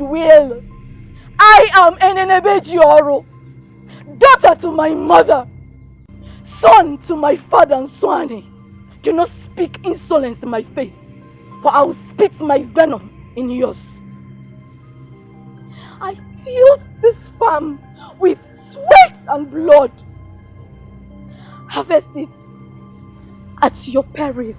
will. I am Enenebejioro, daughter to my mother, son to my father Nswani. Do not speak insolence in my face, for I will spit my venom in yours. I tilled this farm with sweat and blood. Harvest it at your peril.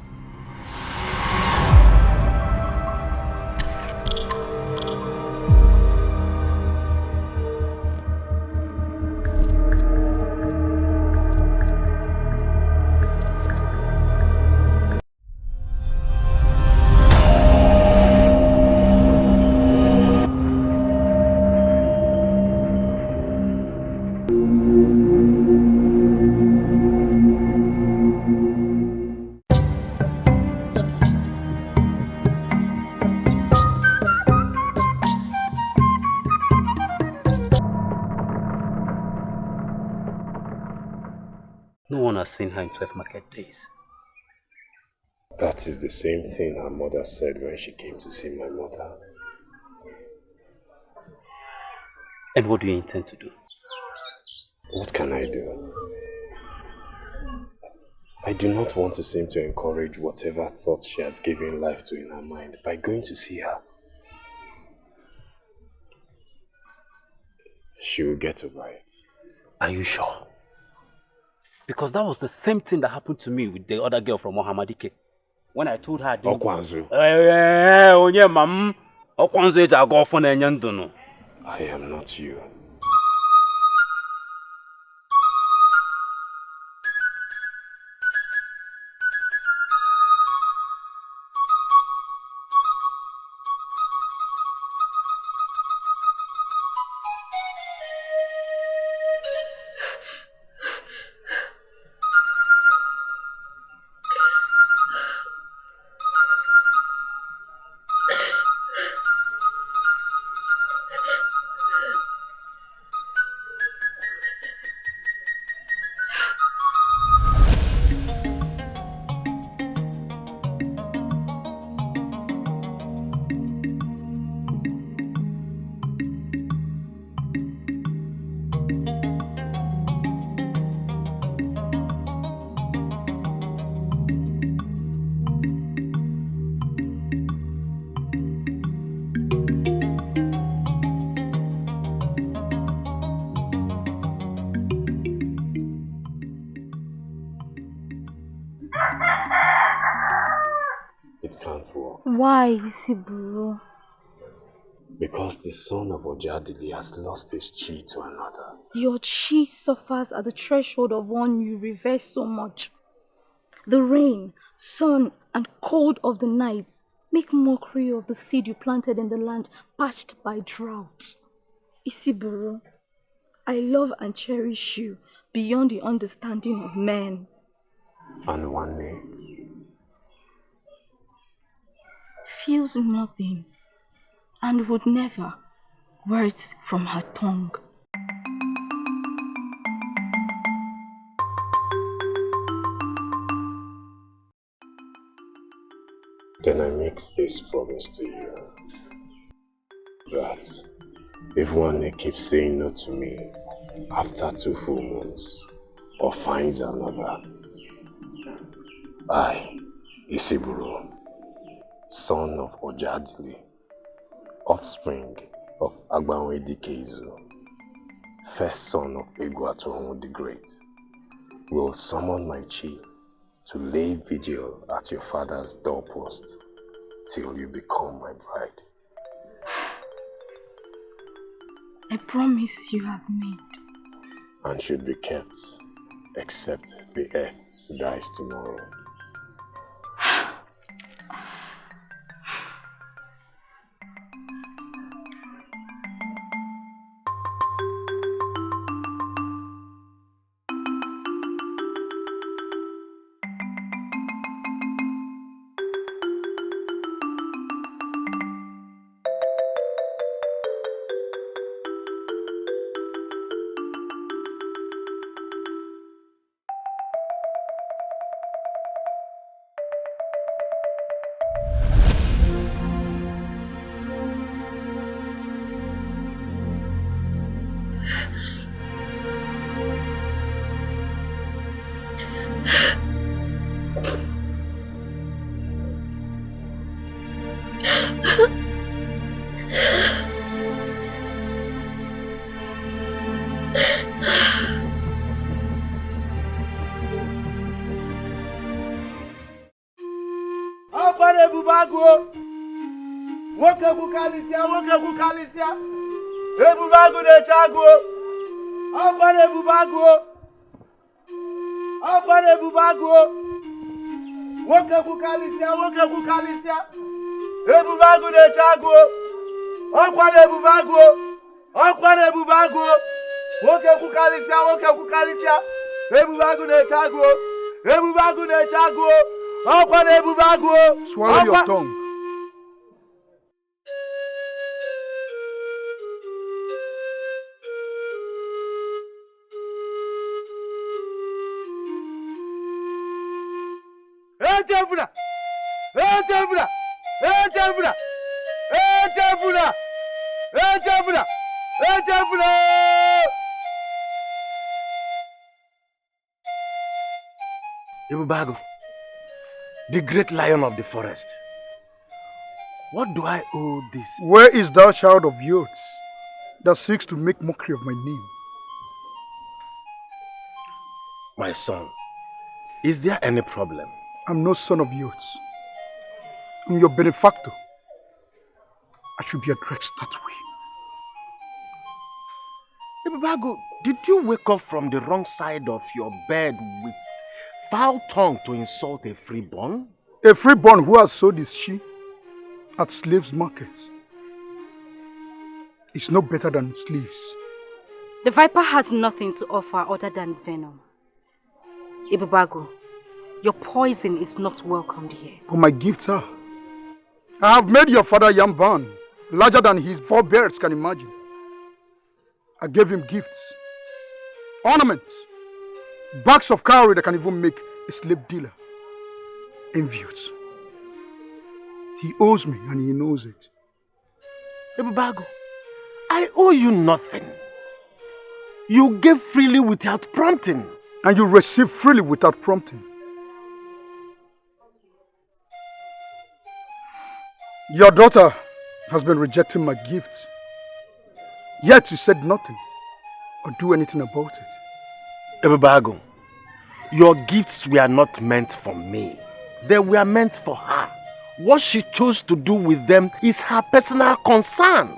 No one has seen her in 12 market days. That is the same thing her mother said when she came to see my mother. And what do you intend to do? What can I do? I do not want to seem to encourage whatever thoughts she has given life to in her mind by going to see her. She will get over it. Are you sure? Because that was the same thing that happened to me with the other girl from Mohamadike. When I told her I didn't... Okwanzu. I am not you. Why, Isiburu? Because the son of Ojadili has lost his chi to another. Your chi suffers at the threshold of one you revere so much. The rain, sun, and cold of the nights make mockery of the seed you planted in the land parched by drought. Isiburu, I love and cherish you beyond the understanding of men. And one day feels nothing and would never, words from her tongue. Then I make this promise to you, that if one keeps saying no to me after 2 full months or finds another, I, Isiburu, son of Ojadili, offspring of Agbanwe Dikeizu, first son of Egwatohun the Great, will summon my chi to lay vigil at your father's doorpost till you become my bride. A promise you have made. And should be kept, except the earth dies tomorrow. Ebubago. Woke Bukalisia, Woke Bukalisia. Ebubago de Chago. Upon Ebubago. Upon Ebubago. Woke Bukalisia, Woke Bukalisia. Ebubago de Chago. Upon Ebubago. Upon Ebubago. Woke Bukalisia, Woke Bukalisia. Ebubago de Chago. Ebubago de Chago. Upon Ebubago. Swallow your tongue. Ejevuna! Ejevuna! Ejevuna! Ejevuna! Ejevuna! Ejevuna! Ebubago, the great lion of the forest. What do I owe this? Where is thou child of youths that seeks to make mockery of my name? My son, is there any problem? I'm no son of youths. I'm your benefactor. I should be addressed that way. Ebubago, did you wake up from the wrong side of your bed with foul tongue to insult a freeborn? A freeborn who has sold his sheep at slaves' markets is no better than slaves. The viper has nothing to offer other than venom. Ebubago, your poison is not welcomed here. But my gifts are. I have made your father yam barn larger than his forebears can imagine. I gave him gifts, ornaments, bags of cowrie that can even make a slave dealer envious. He owes me and he knows it. Ebubago, I owe you nothing. You gave freely without prompting. And you receive freely without prompting. Your daughter has been rejecting my gifts. Yet you said nothing or do anything about it. Ebubago, your gifts were not meant for me. They were meant for her. What she chose to do with them is her personal concern.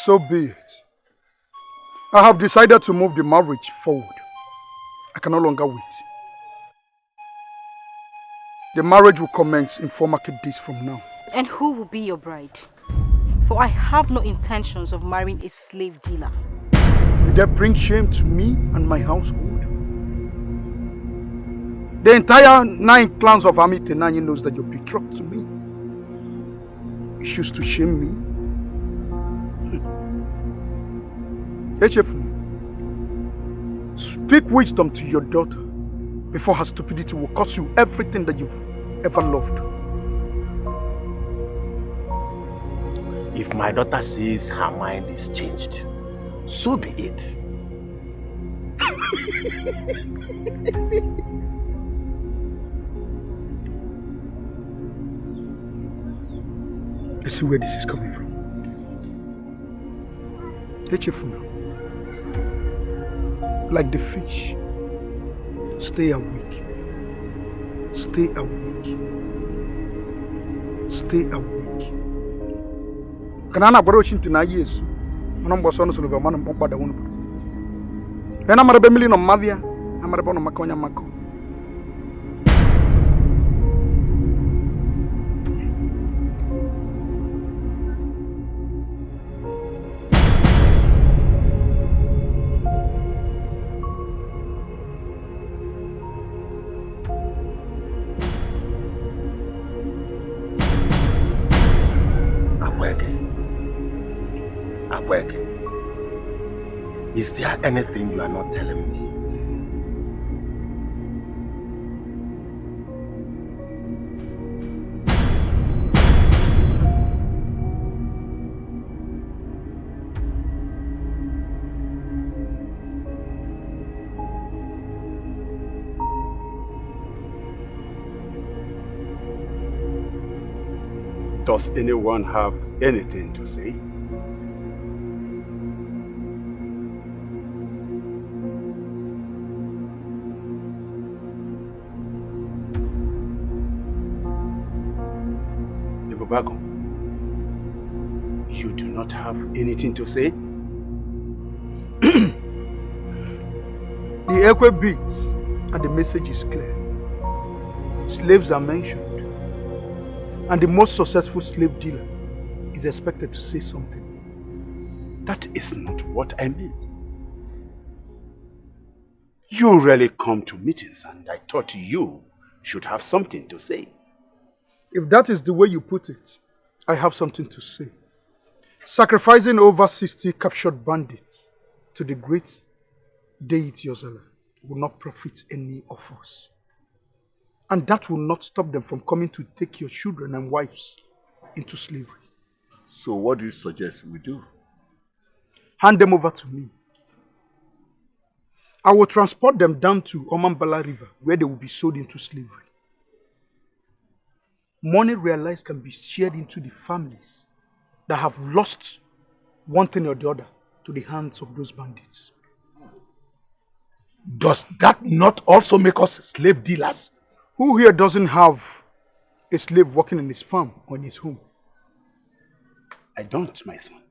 So be it. I have decided to move the marriage forward. I can no longer wait. The marriage will commence in 4 market days from now. And who will be your bride? For I have no intentions of marrying a slave dealer. Will that bring shame to me and my household? The entire 9 clans of Ami Tenanyi knows that you're betrothed to me. You choose to shame me? Echefun, speak wisdom to your daughter before her stupidity will cost you everything that you've ever loved. If my daughter says her mind is changed, so be it. I see where this is coming from. Echefuna, like the fish, stay awake. Stay awake. Stay awake. Kanana baro chintu na Yesu. Manombo sono sulu ba manombo bada wonu. Ena marabe mili no mavia, amarabe no makonya mako. Is there anything you are not telling me? Does anyone have anything to say? back home. You do not have anything to say? The echo beats and the message is clear. Slaves are mentioned, and the most successful slave dealer is expected to say something. That is not what I meant. You rarely come to meetings, and I thought you should have something to say. If that is the way you put it, I have something to say. Sacrificing over 60 captured bandits to the great deity Ozala will not profit any of us. And that will not stop them from coming to take your children and wives into slavery. So what do you suggest we do? Hand them over to me. I will transport them down to Omambala River, where they will be sold into slavery. Money realized can be shared into the families that have lost one thing or the other to the hands of those bandits. Does that not also make us slave dealers? Who here doesn't have a slave working in his farm or in his home? I don't, my son.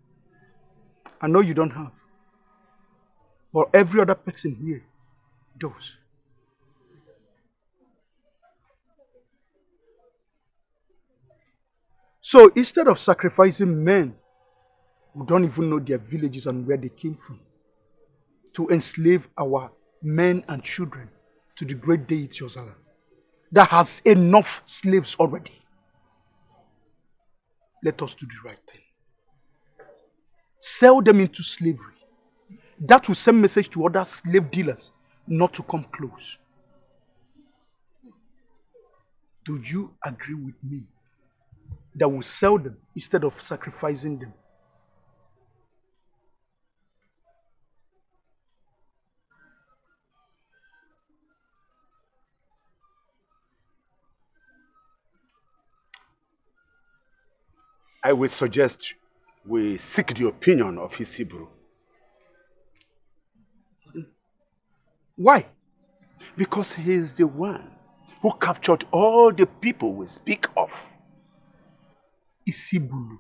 I know you don't have. But every other person here does. So instead of sacrificing men who don't even know their villages and where they came from, to enslave our men and children to the great deity Ozala, that has enough slaves already, let us do the right thing. Sell them into slavery. That will send message to other slave dealers not to come close. Do you agree with me that we sell them instead of sacrificing them? I will suggest we seek the opinion of Isiburu. Why? Because he is the one who captured all the people we speak of. Isiburu.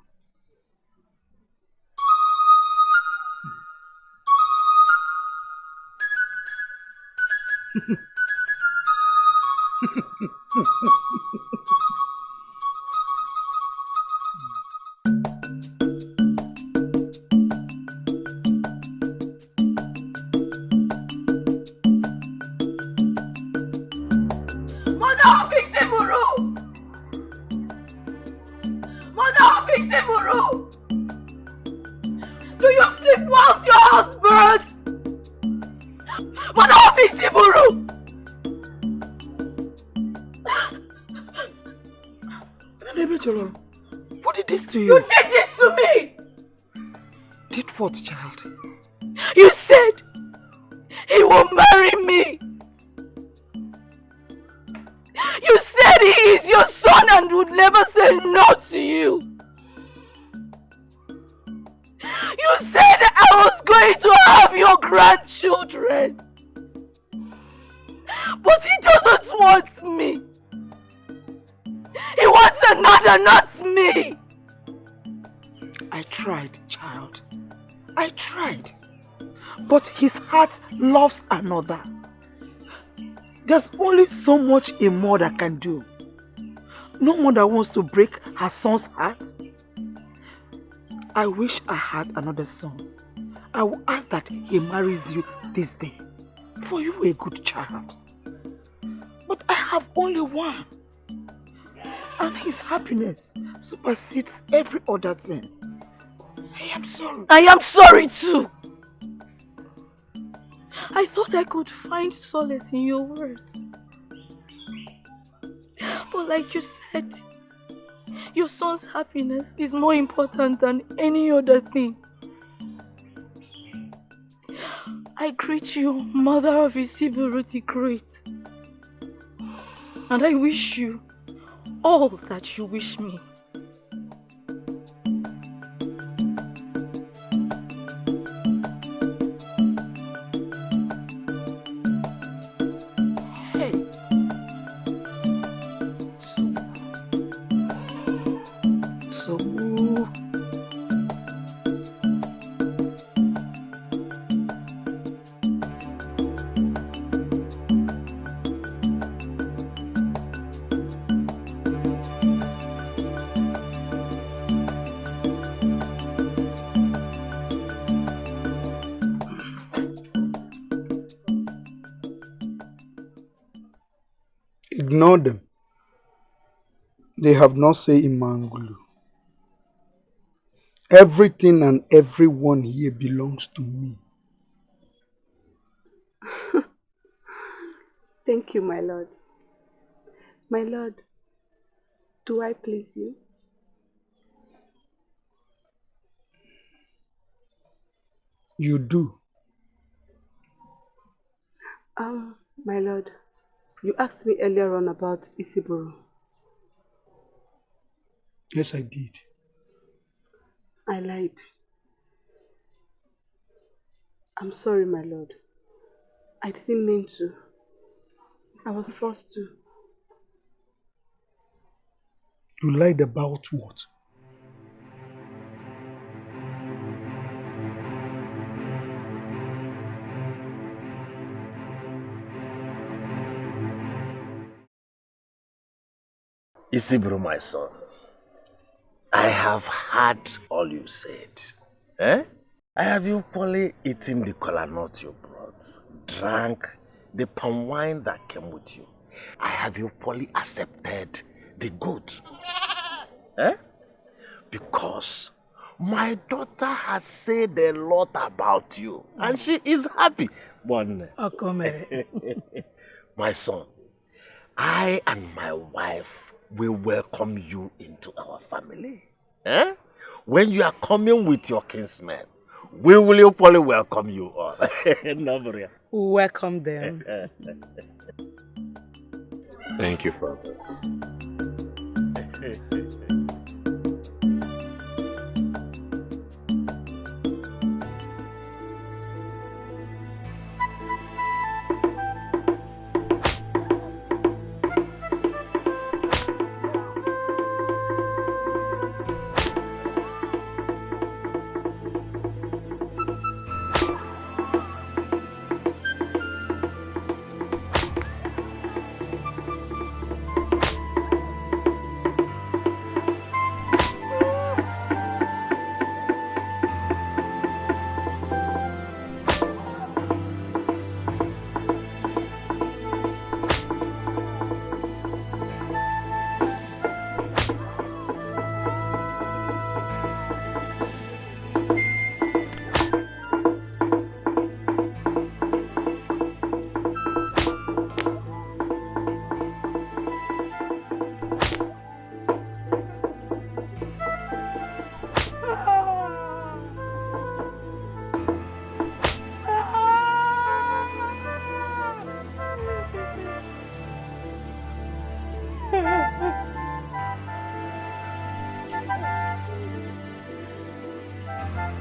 Do you sleep whilst your house burns? Mother of Isiburu! What did this to you? You did this to me! Did what, child? You said he will marry me! You said he is your son and would never say no to you! You said I was going to have your grandchildren! But he doesn't want me! He wants another, not me! I tried, child. I tried. But his heart loves another. There's only so much a mother can do. No mother wants to break her son's heart. I wish I had another son. I will ask that he marries you this day. For you are a good child. But I have only one. And his happiness supersedes every other thing. I am sorry. I am sorry too. I thought I could find solace in your words. But like you said, your son's happiness is more important than any other thing. I greet you, Mother of Isiburu the Great. And I wish you all that you wish me. Hey. Ignore them. They have not say Imangulu. Everything and everyone here belongs to me. Thank you, my lord. My lord, do I please you? You do. My lord, you asked me earlier on about Isiburu. Yes, I did. I lied. I'm sorry, my lord. I didn't mean to. I was forced to. You lied about what? Isiburu, my son, I have heard all you said. Eh? I have equally eaten the kola nut you brought, drank the palm wine that came with you. I have equally accepted the good. Eh? Because my daughter has said a lot about you and she is happy. One, my son, I and my wife will welcome you into our family. Eh? When you are coming with your kinsmen, we will equally welcome you all. Welcome them. Thank you, Father.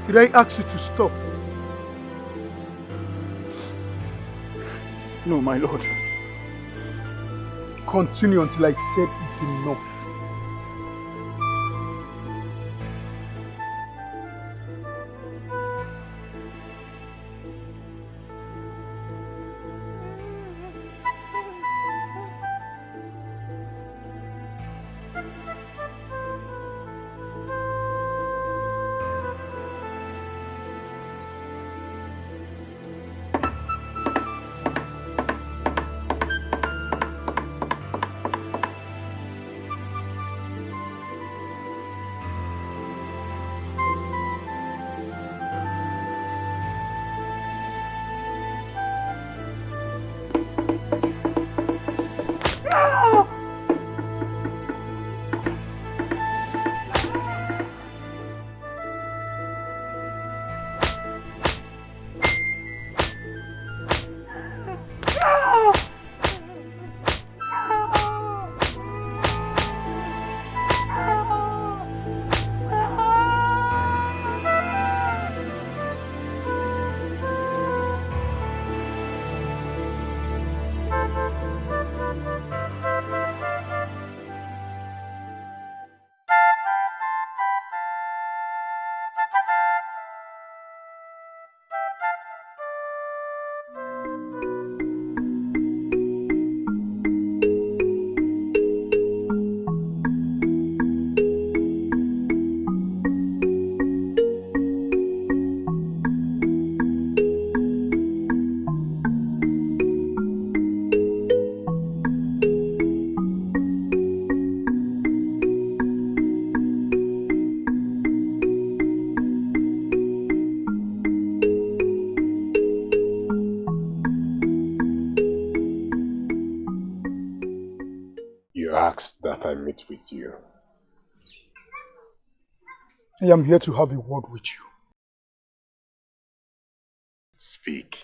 Did I ask you to stop? No, my lord. Continue until I said it's enough. meet with you. I am here to have a word with you. Speak.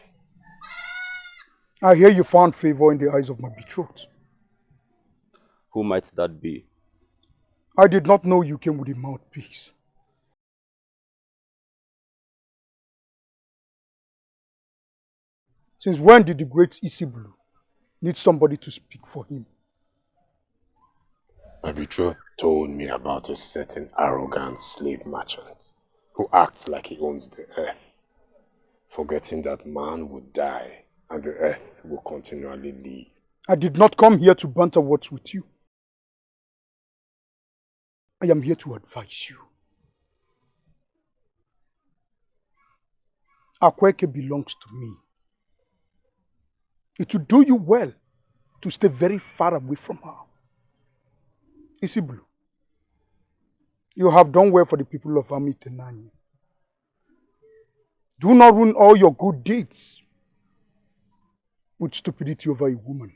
I hear you found favor in the eyes of my betrothed. Who might that be? I did not know you came with a mouthpiece. Since when did the great Isiburu need somebody to speak for him? My betrothed told me about a certain arrogant slave merchant who acts like he owns the earth, forgetting that man would die and the earth will continually live. I did not come here to banter words with you. I am here to advise you. Akweke belongs to me. It would do you well to stay very far away from her. Isiburu, you have done well for the people of Amitenanyi. Do not ruin all your good deeds with stupidity over a woman.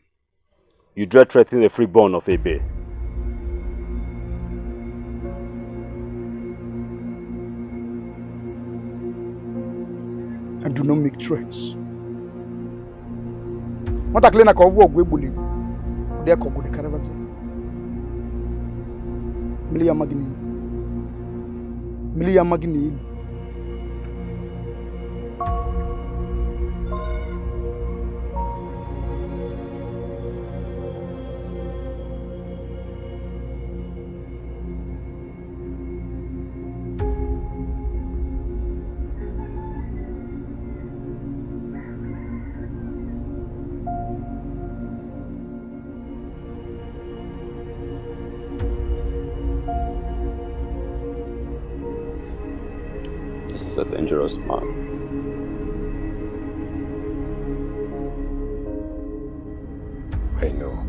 You dread threatening the freeborn of Ebe. And do not make threats. What a cleaner cover of Webuli. They are called the Caravans. Milia Magni. This is a dangerous man. I know.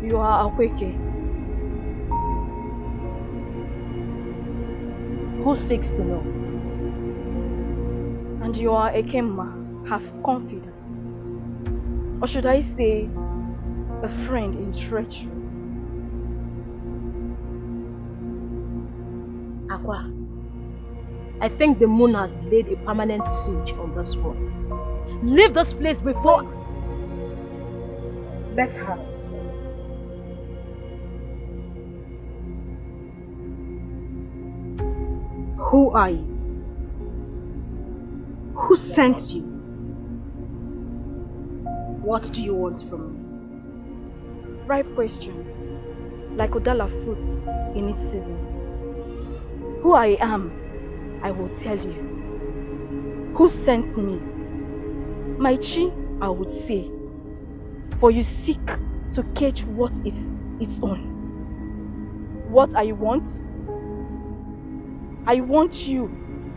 You are Akweke, Who seeks to know? and you are Ekemma, have confidence. Or should I say, a friend in treachery. Aqua, I think the moon has laid a permanent siege on this world. Leave this place before us. Let her. Who are you? Who sent you? What do you want from me? Ripe questions, like Odala fruits in its season. Who I am, I will tell you. Who sent me? My chi, I would say. For you seek to catch what is its own. What I want you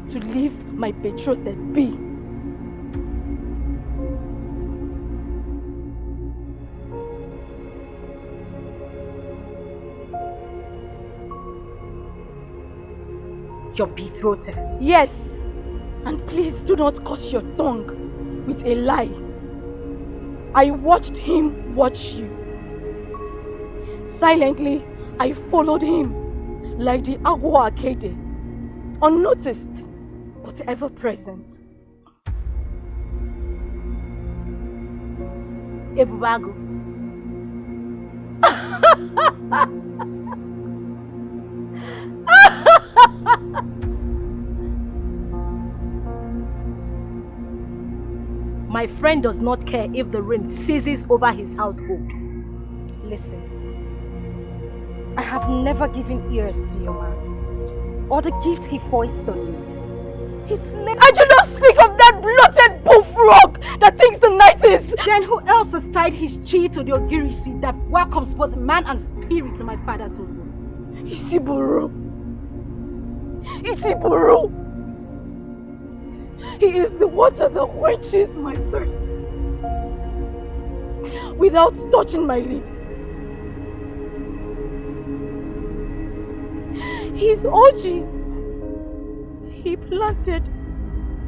to leave my betrothed be. Your betrothed? Yes, and please do not curse your tongue with a lie. I watched him watch you. Silently, I followed him like the Agua Arcade, unnoticed but ever present. Ebubago. My friend does not care if the rain ceases over his household. Listen, I have never given ears to your man, or the gift he foists on you. I do not speak of that bloated bullfrog that thinks the night is... Then who else has tied his chi to the ogirisi that welcomes both man and spirit to my father's home? Isiburu. Isiburu. He is the water that quenches my thirst without touching my lips. His orgy he planted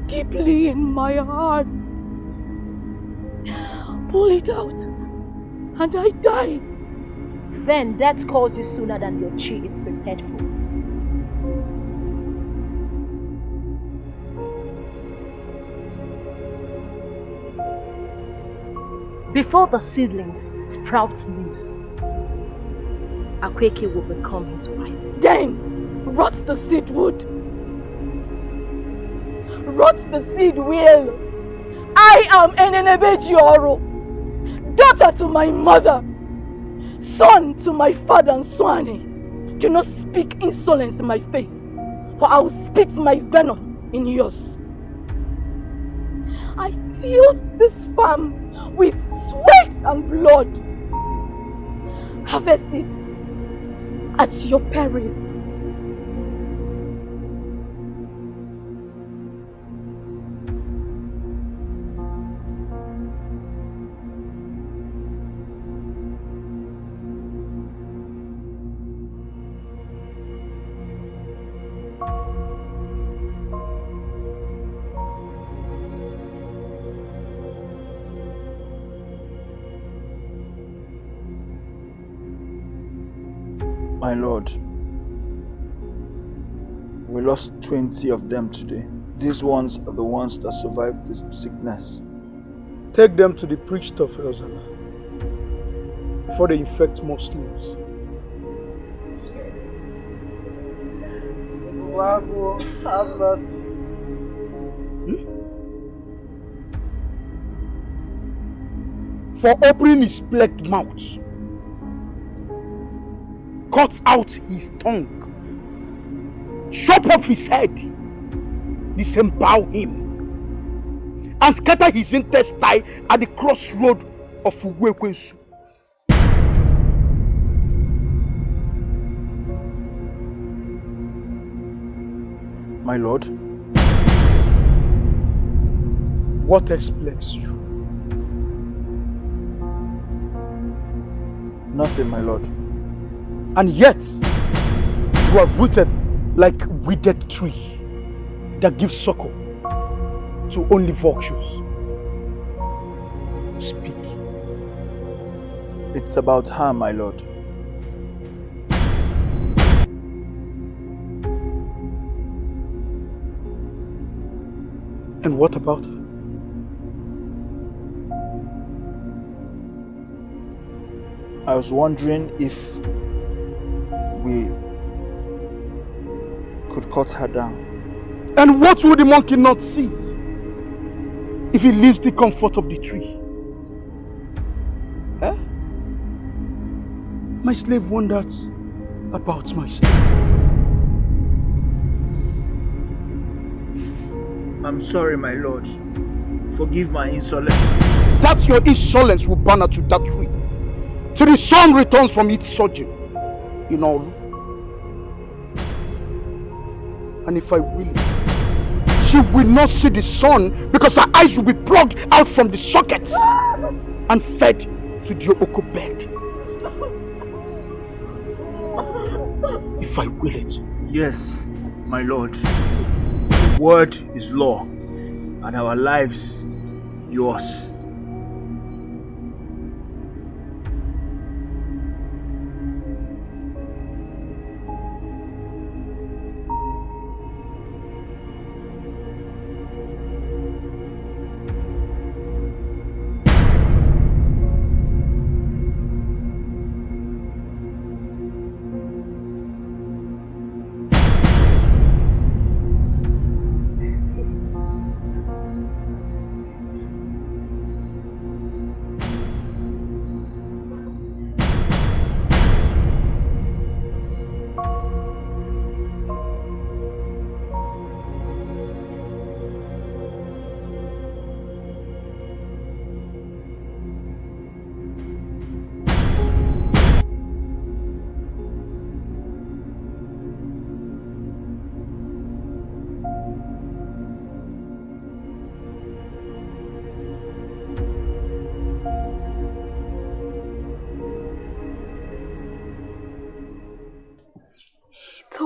deeply in my heart. Pull it out, and I die. Then death calls you sooner than your chi is prepared for. Before the seedlings sprout leaves, Okechi will become his wife. Then rot the seed wood. Rot the seed will. I am Enenebe Jioro, daughter to my mother, son to my father and Swane. Do not speak insolence in my face, for I will spit my venom in yours. I tilled this farm with sweat and blood. Harvest it at your peril. My lord, we lost 20 of them today. These ones are the ones that survived the sickness. Take them to the priest of Elzala before they infect more slaves. Have mercy. For opening his plagued mouth, cut out his tongue, chop off his head, disembowel him, and scatter his intestine at the crossroad of Uwekwensu. My lord, what explains you? Nothing, my lord. And yet, you are rooted like a withered tree that gives succor to only vultures. Speak. It's about her, my lord. And what about her? I was wondering if we could cut her down. And what would the monkey not see if he leaves the comfort of the tree? Eh? My slave wonders about my slave. I'm sorry, my lord. Forgive my insolence. That your insolence will burn her to that tree till the sun returns from its sojourn in all. And if I will it, she will not see the sun because her eyes will be plugged out from the sockets and fed to the oko bed. If I will it. Yes, my lord. The word is law, and our lives yours.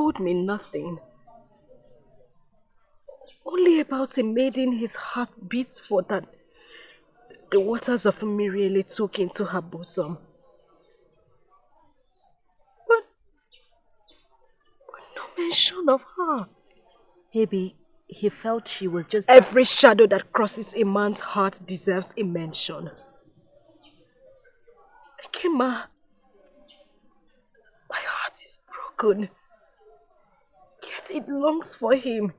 told me nothing. Only about a maiden his heart beats for that the waters of Miriele took into her bosom. But no mention of her. Maybe he felt she was just... Every shadow that crosses a man's heart deserves a mention. Ekema, my heart is broken, yet it longs for him.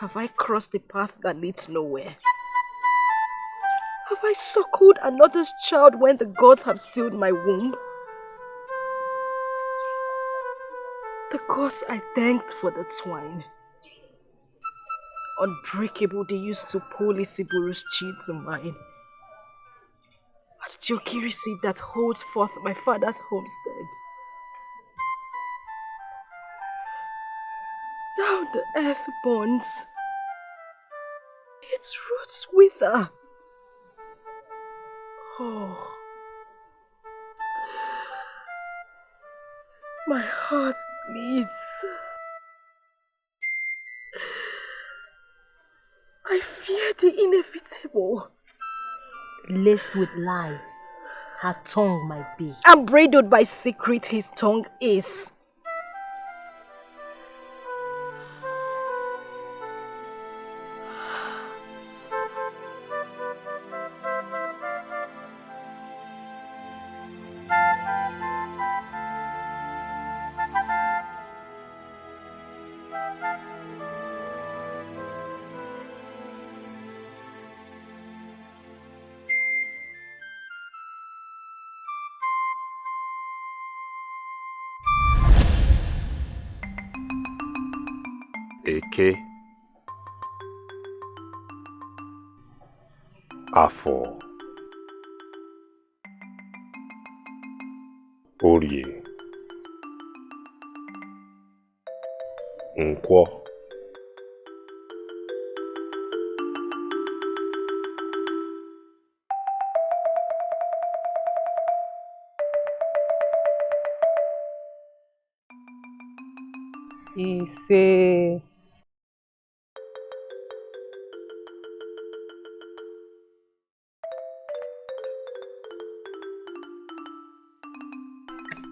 Have I crossed a path that leads nowhere? Have I suckled another's child when the gods have sealed my womb? The gods I thanked for the twine. Unbreakable they used to pull Isiburu's chi to mine. As Jokiri seed that holds forth my father's homestead. Now the earth burns. Its roots wither. Oh, my heart bleeds. I fear the inevitable. Laced with lies, her tongue might be. And bridled by secret his tongue is. Eke, Afọ, Orie, Nkwọ, Ise.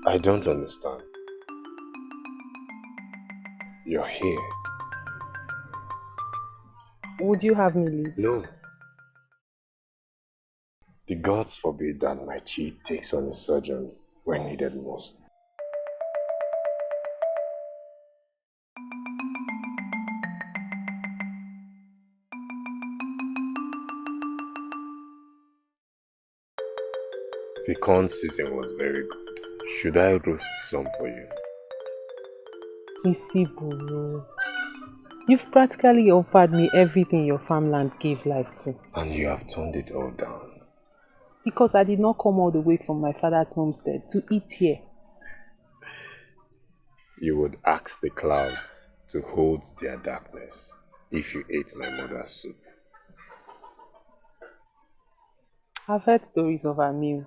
I don't understand. You're here. Would you have me leave? No. The gods forbid that my chi takes on a sojourn when needed most. The corn season was very good. Should I roast some for you? Isiburu, you've practically offered me everything your farmland gave life to. And you have turned it all down. Because I did not come all the way from my father's homestead to eat here. You would ask the clouds to hold their darkness if you ate my mother's soup. I've heard stories of our meal.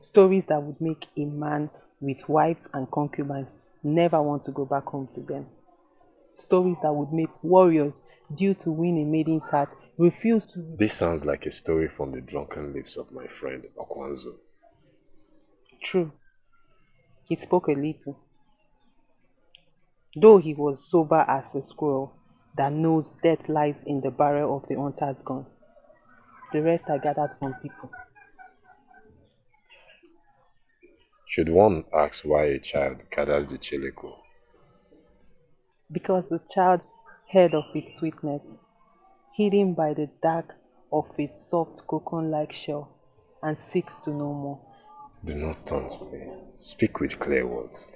Stories that would make a man with wives and concubines never want to go back home to them. Stories that would make warriors due to win a maiden's heart refuse to... This sounds like a story from the drunken lips of my friend Okwanzo. True. He spoke a little. Though he was sober as a squirrel that knows death lies in the barrel of the hunter's gun. The rest I gathered from people. Should one ask why a child gathers the chileko? Because the child heard of its sweetness, hidden by the dark of its soft cocoon-like shell, and seeks to know more. Do not taunt me. Speak with clear words.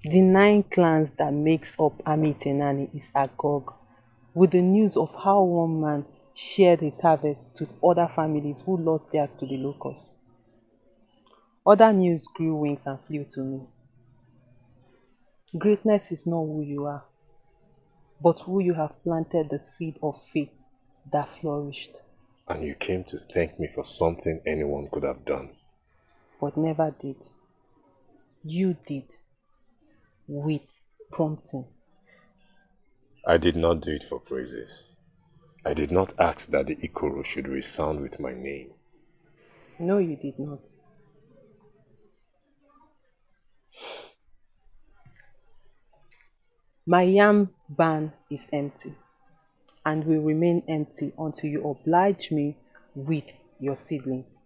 The 9 clans that makes up Amitenani is agog, with the news of how one man shared his harvest with other families who lost theirs to the locusts. Other news grew wings and flew to me. Greatness is not who you are, but who you have planted the seed of faith that flourished. And you came to thank me for something anyone could have done. But never did. You did. With prompting. I did not do it for praises. I did not ask that the Ikoro should resound with my name. No, you did not. My yam barn is empty and will remain empty until you oblige me with your seedlings.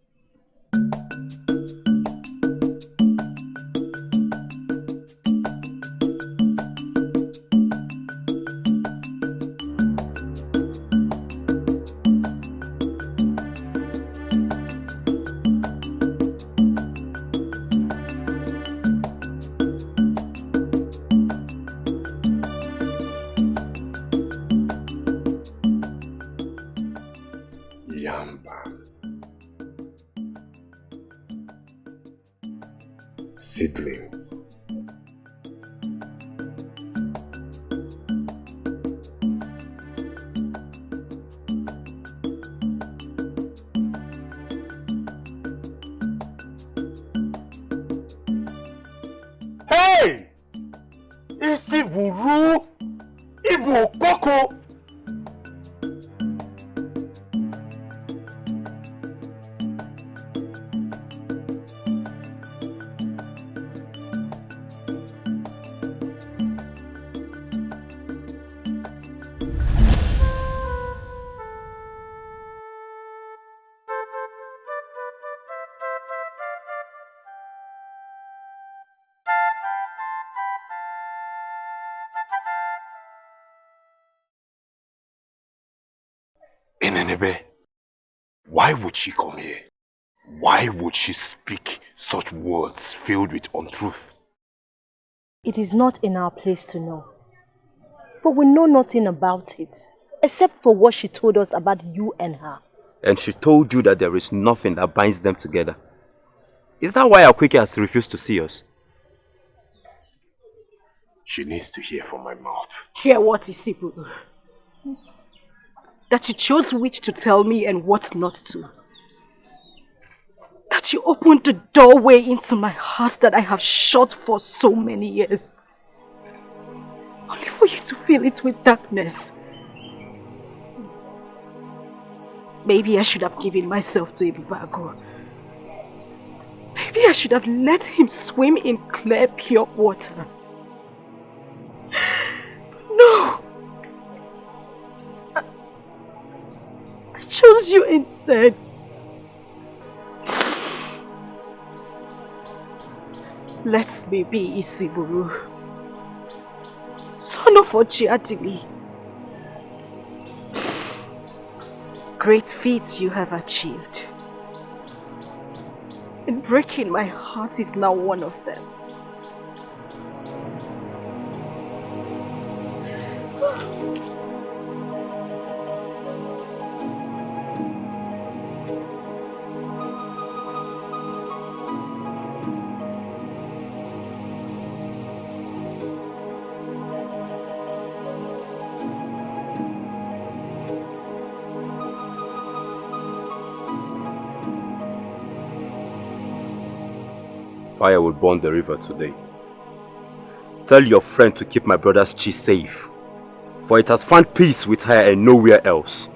Seedlings. Hey! Isiburu! Ibu Okoko! Nzeribe, why would she come here? Why would she speak such words filled with untruth? It is not in our place to know. For we know nothing about it, except for what she told us about you and her. And she told you that there is nothing that binds them together. Is that why Okechi has refused to see us? She needs to hear from my mouth. Hear what, Isiburu? That you chose which to tell me and what not to. That you opened the doorway into my heart that I have shut for so many years. Only for you to fill it with darkness. Maybe I should have given myself to Ibubago. Maybe I should have let him swim in clear, pure water. No! I chose you instead. Let me be Isiburu, son of Ochiadili. Great feats you have achieved. And breaking my heart is now one of them. Fire will burn the river today. Tell your friend to keep my brother's chi safe, for it has found peace with her and nowhere else.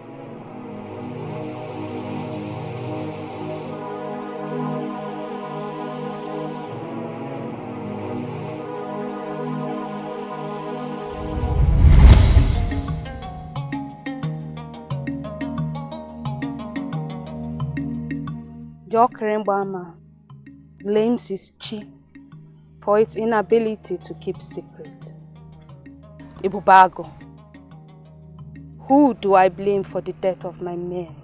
Jokrembama blames his chi for its inability to keep secret. Ibubago, who do I blame for the death of my men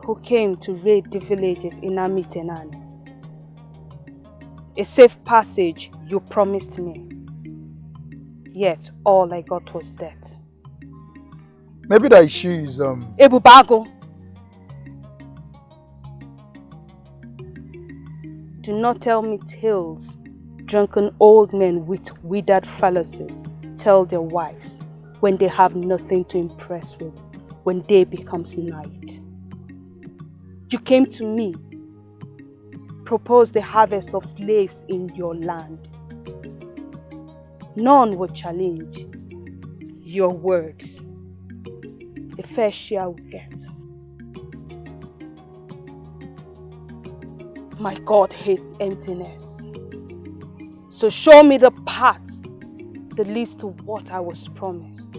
who came to raid the villages in Amitenani? A safe passage you promised me, yet all I got was death. Maybe that she is Ibubago, do not tell me tales drunken old men with withered phalluses tell their wives when they have nothing to impress with. when day becomes night. You came to me, proposed the harvest of slaves in your land. None will challenge your words. A fair share will get. My God hates emptiness. So show me the path that leads to what I was promised,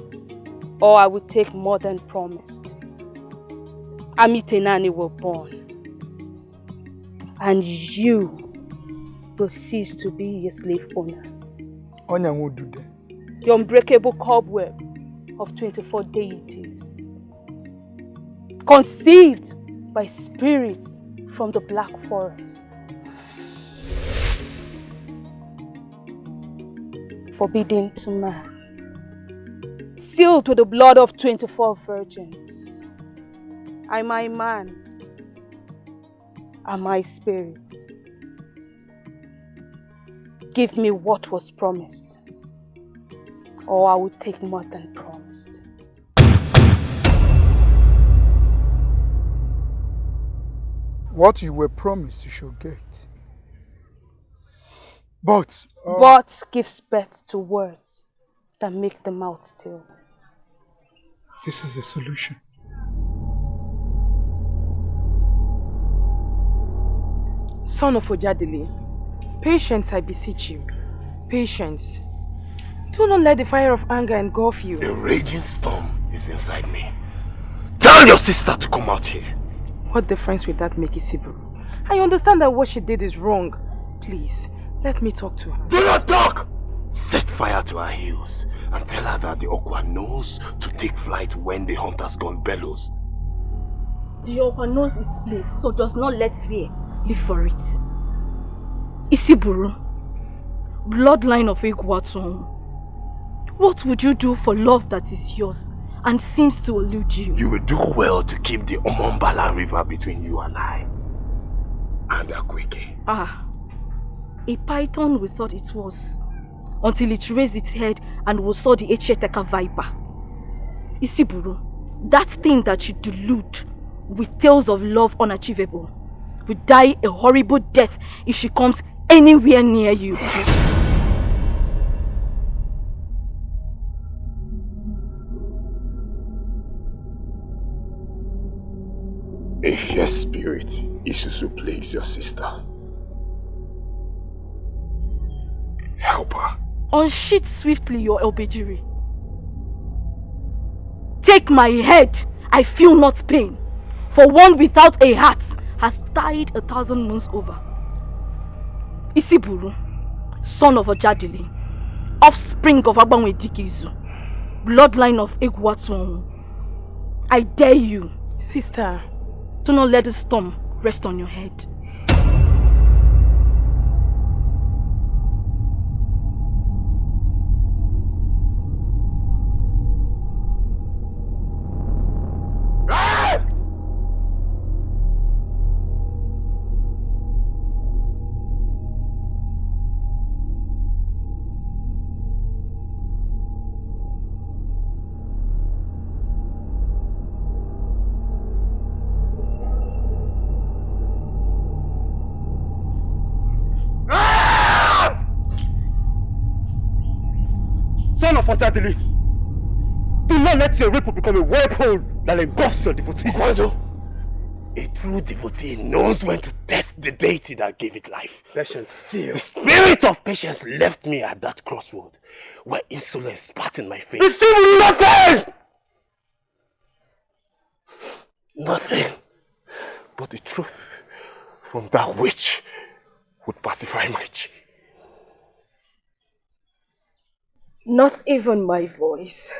or I will take more than promised. Amitenani will born, and you will cease to be a slave owner. Onya will do that. The unbreakable cobweb of 24 deities, conceived by spirits from the Black Forest, forbidden to man, sealed with the blood of 24 virgins. Am I man? Am I spirit? Give me what was promised, or I will take more than promised. What you were promised you shall get. But gives birth to words that make the mouth still. This is a solution. Son of Ojadili, patience, I beseech you. Patience. Do not let the fire of anger engulf you. A raging storm is inside me. Tell your sister to come out here. What difference will that make, Isiburu? I understand that what she did is wrong. Please, let me talk to her. Do not talk! Set fire to her heels and tell her that the Okwa knows to take flight when the hunter's gun bellows. The Okwa knows its place, so does not let fear live for it. Isiburu, bloodline of Egwatun, what would you do for love that is yours and seems to elude you? You will do well to keep the Omombala River between you and I. And Akweke. A python we thought it was, until it raised its head and we saw the Echeteka viper. Isiburu, that thing that you delude with tales of love unachievable will die a horrible death if she comes anywhere near you. A fierce spirit, Isusu, plagues your sister. Help her. Unsheath swiftly your obejiri. Take my head, I feel not pain, for one without a heart has died 1,000 moons over. Isiburu, son of Ojadili, offspring of Agbanwe Dikizu, bloodline of Egwatun, I dare you, sister, do not let the storm rest on your head. Unfortunately, do not let your ripple become a whirlpool that engulfs your devotee. A true devotee knows when to test the deity that gave it life. Patience still. The spirit of patience left me at that crossroad where insolence spat in my face. It's still nothing! Nothing but the truth from that which would pacify my chi. Not even my voice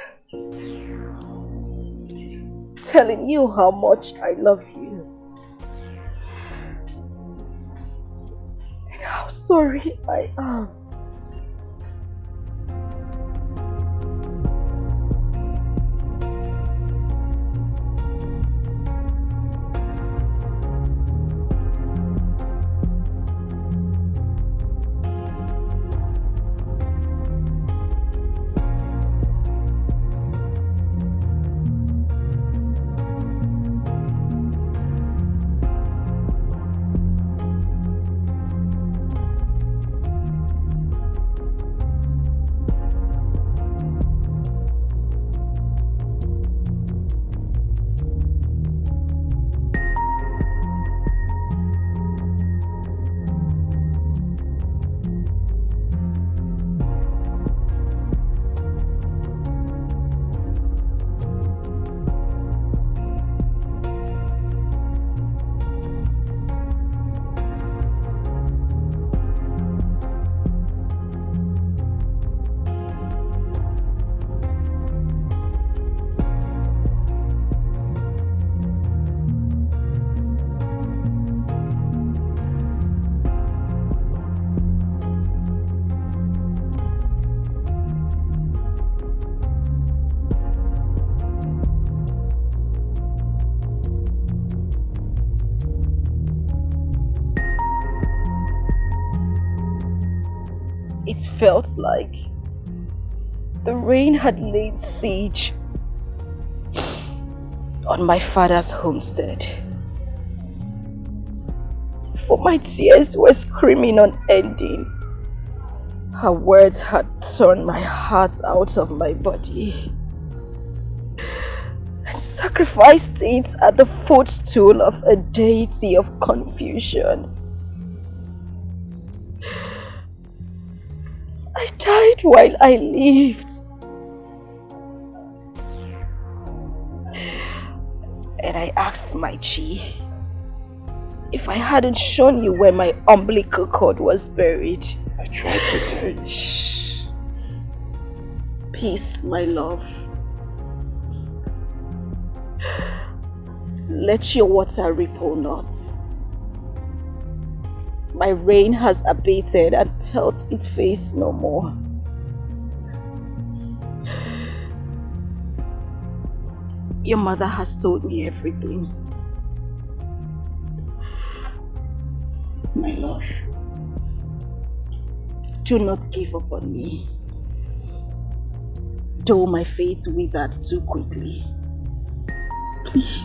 telling you how much I love you and how sorry I am. it felt like the rain had laid siege on my father's homestead. For my tears were screaming unending. Her words had torn my heart out of my body and sacrificed it at the footstool of a deity of confusion. I died while I lived. And I asked my chi if I hadn't shown you where my umbilical cord was buried. I tried to tell you. Shh. Peace, my love. Let your water ripple not. My rain has abated and pelts its face no more. Your mother has told me everything. My love, do not give up on me. Though my faith withered too quickly. Please.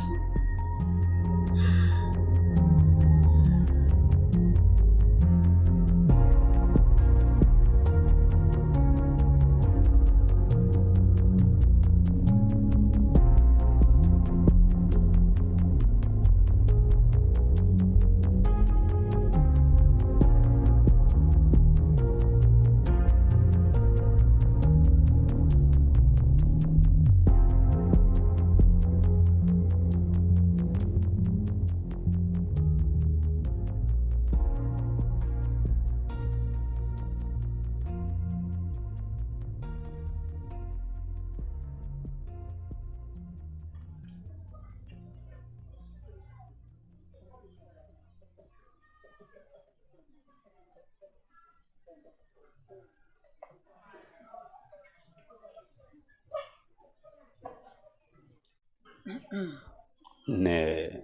Nah.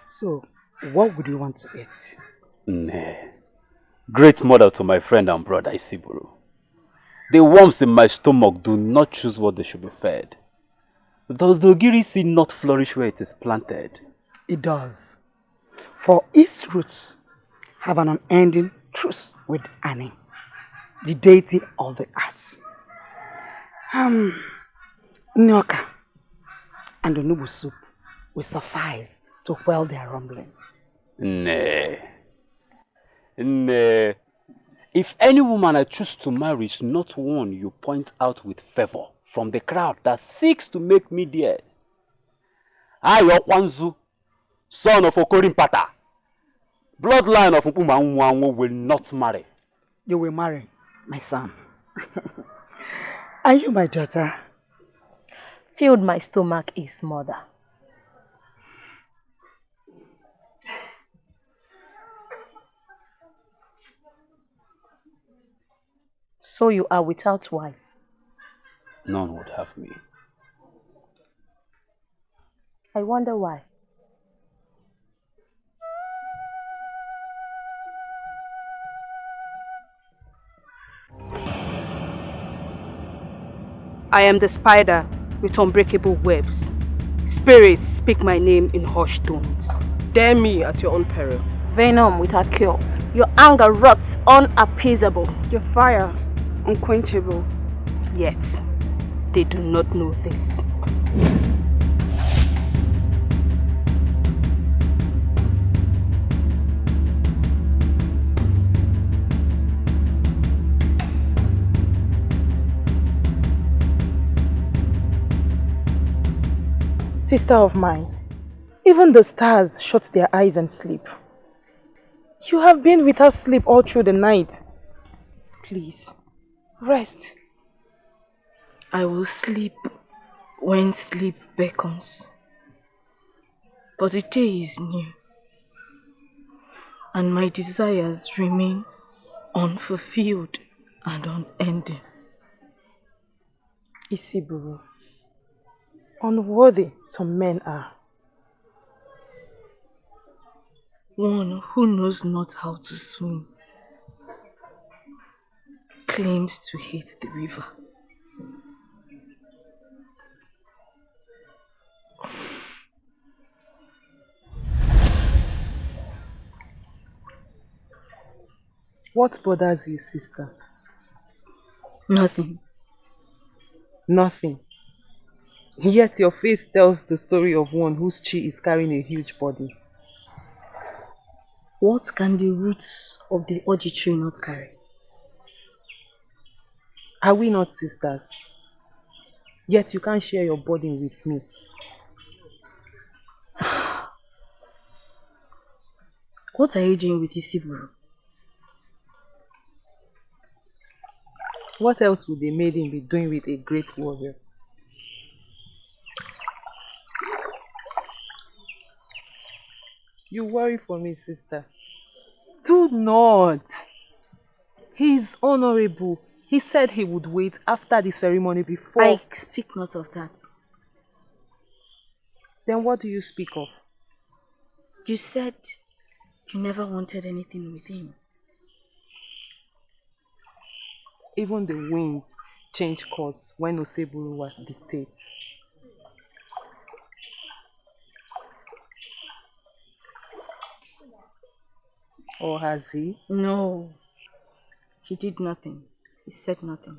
So, what would you want to eat? Nah. Great mother to my friend and brother Isiburu. The worms in my stomach do not choose what they should be fed. Does the Ogiri seed not flourish where it is planted? It does. For its roots have an unending truce with Ani, the deity of the earth. Nyoka and the noble soup will suffice to quell their rumbling. Nah. Nah. If any woman I choose to marry is not one you point out with favor from the crowd that seeks to make me theirs, I, Okwanzu, son of Okoli Pata, bloodline of Mpumanwanwo, will not marry. You will marry, my son. Are you my daughter? Filled my stomach is mother. So you are without wife? None would have me. I wonder why. I am the spider with unbreakable webs. Spirits speak my name in hushed tones. Dare me at your own peril. Venom without cure. Your anger rots unappeasable. Your fire unquenchable. Yet, they do not know this. Sister of mine, even the stars shut their eyes and sleep. You have been without sleep all through the night. Please, rest. I will sleep when sleep beckons. But the day is new, and my desires remain unfulfilled and unending. Isiburu, unworthy some men are. One who knows not how to swim, claims to hate the river. What bothers you, sister? Nothing. Nothing. Yet your face tells the story of one whose chi is carrying a huge body. What can the roots of the Oji tree not carry? Are we not sisters? Yet you can't share your burden with me. What are you doing with Isiburu? What else would a maiden be doing with a great warrior? You worry for me, sister. Do not. He is honorable. He said he would wait after the ceremony before. I speak not of that. Then what do you speak of? You said you never wanted anything with him. Even the winds change course when Oseburu dictates. Or has he? No. He did nothing. He said nothing.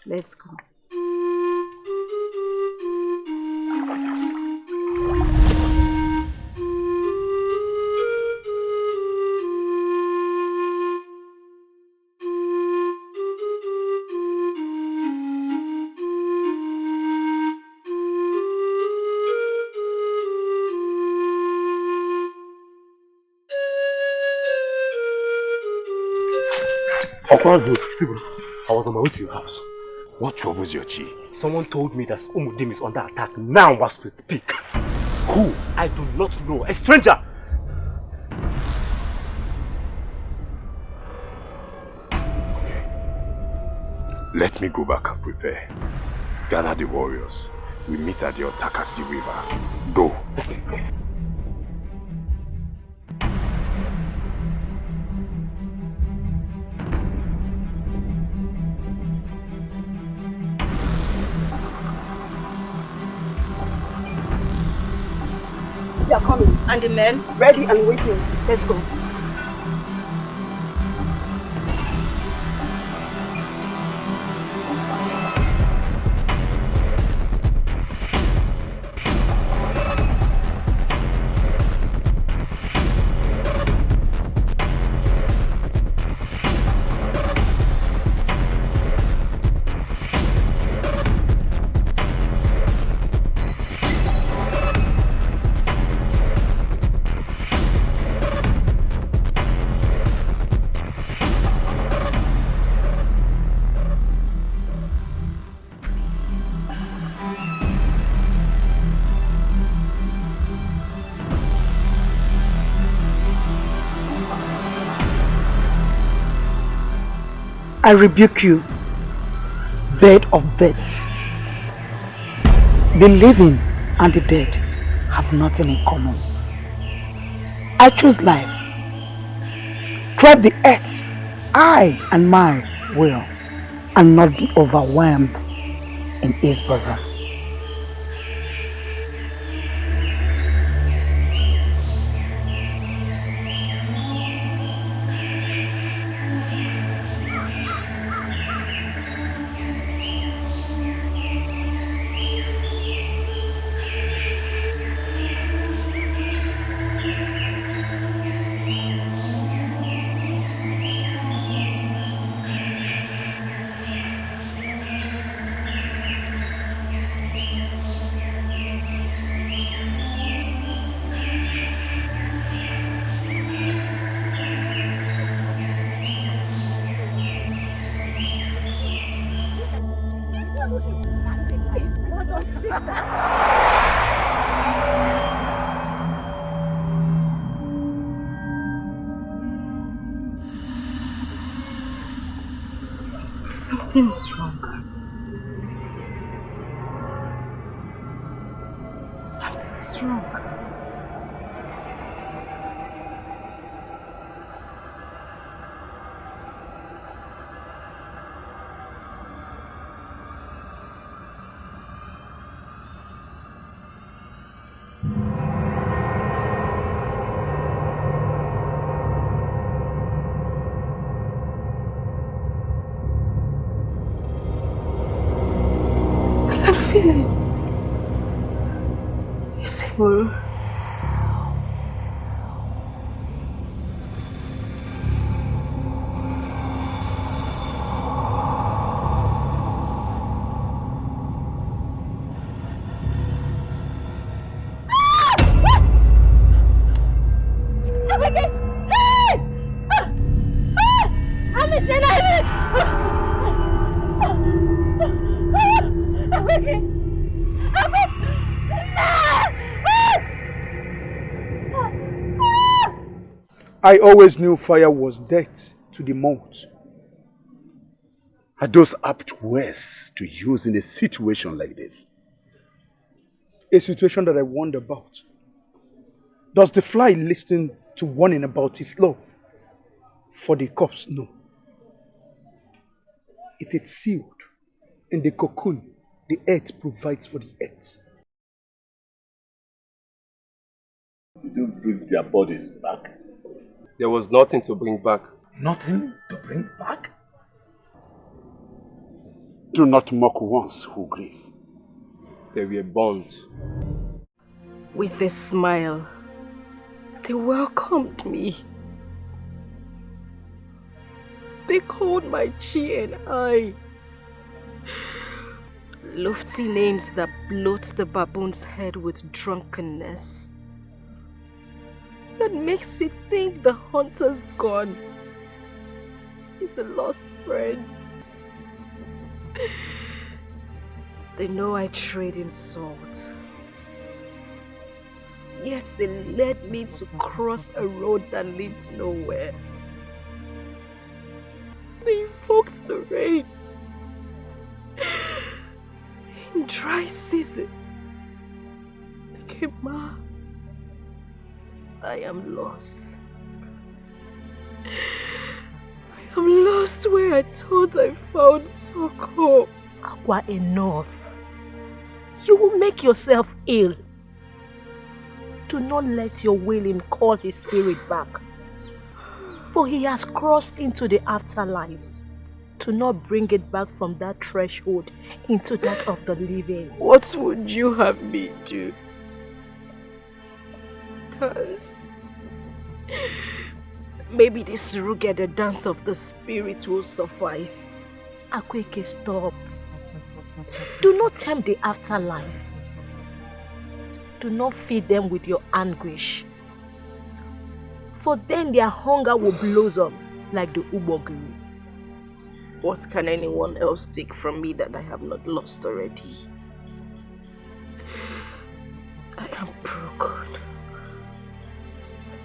Let's go. I was on my way to your house. What troubles your chi? Someone told me that Umudim is under attack now as we speak. Who? I do not know. A stranger! Okay. Let me go back and prepare. Gather the warriors. We meet at the Otakasi River. Go. They are coming. And the men? Ready and waiting. Let's go. I rebuke you, bed of death. The living and the dead have nothing in common. I choose life. Tread the earth, I and my will, and not be overwhelmed in his bosom. Something is wrong. Something is wrong. Maidens! Isiburu. I always knew fire was death to the mouth. Are those apt words to use in a situation like this? A situation that I wonder about. Does the fly listen to warning about its love? For the corpse, no. If it's sealed in the cocoon, the earth provides for the earth. Did you bring their bodies back? There was nothing to bring back. Nothing to bring back? Do not mock ones who grieve. They were burned. With a smile, they welcomed me. They called my chi and I lofty names that bloats the baboon's head with drunkenness. That makes it think the hunter's gone. He's a lost friend. They know I trade in salt. Yet they led me to cross a road that leads nowhere. They invoked the rain. In dry season, they came back. I am lost. I am lost where I thought I found succor. Aqua, enough. You will make yourself ill. Do not let your willing call his spirit back. For he has crossed into the afterlife. Do not bring it back from that threshold into that of the living. What would you have me do? Dance. Maybe this rugged dance of the spirit will suffice. Akweke, stop. Do not tempt the afterlife. Do not feed them with your anguish. For then their hunger will blossom like the ubogri. What can anyone else take from me that I have not lost already? I am broken.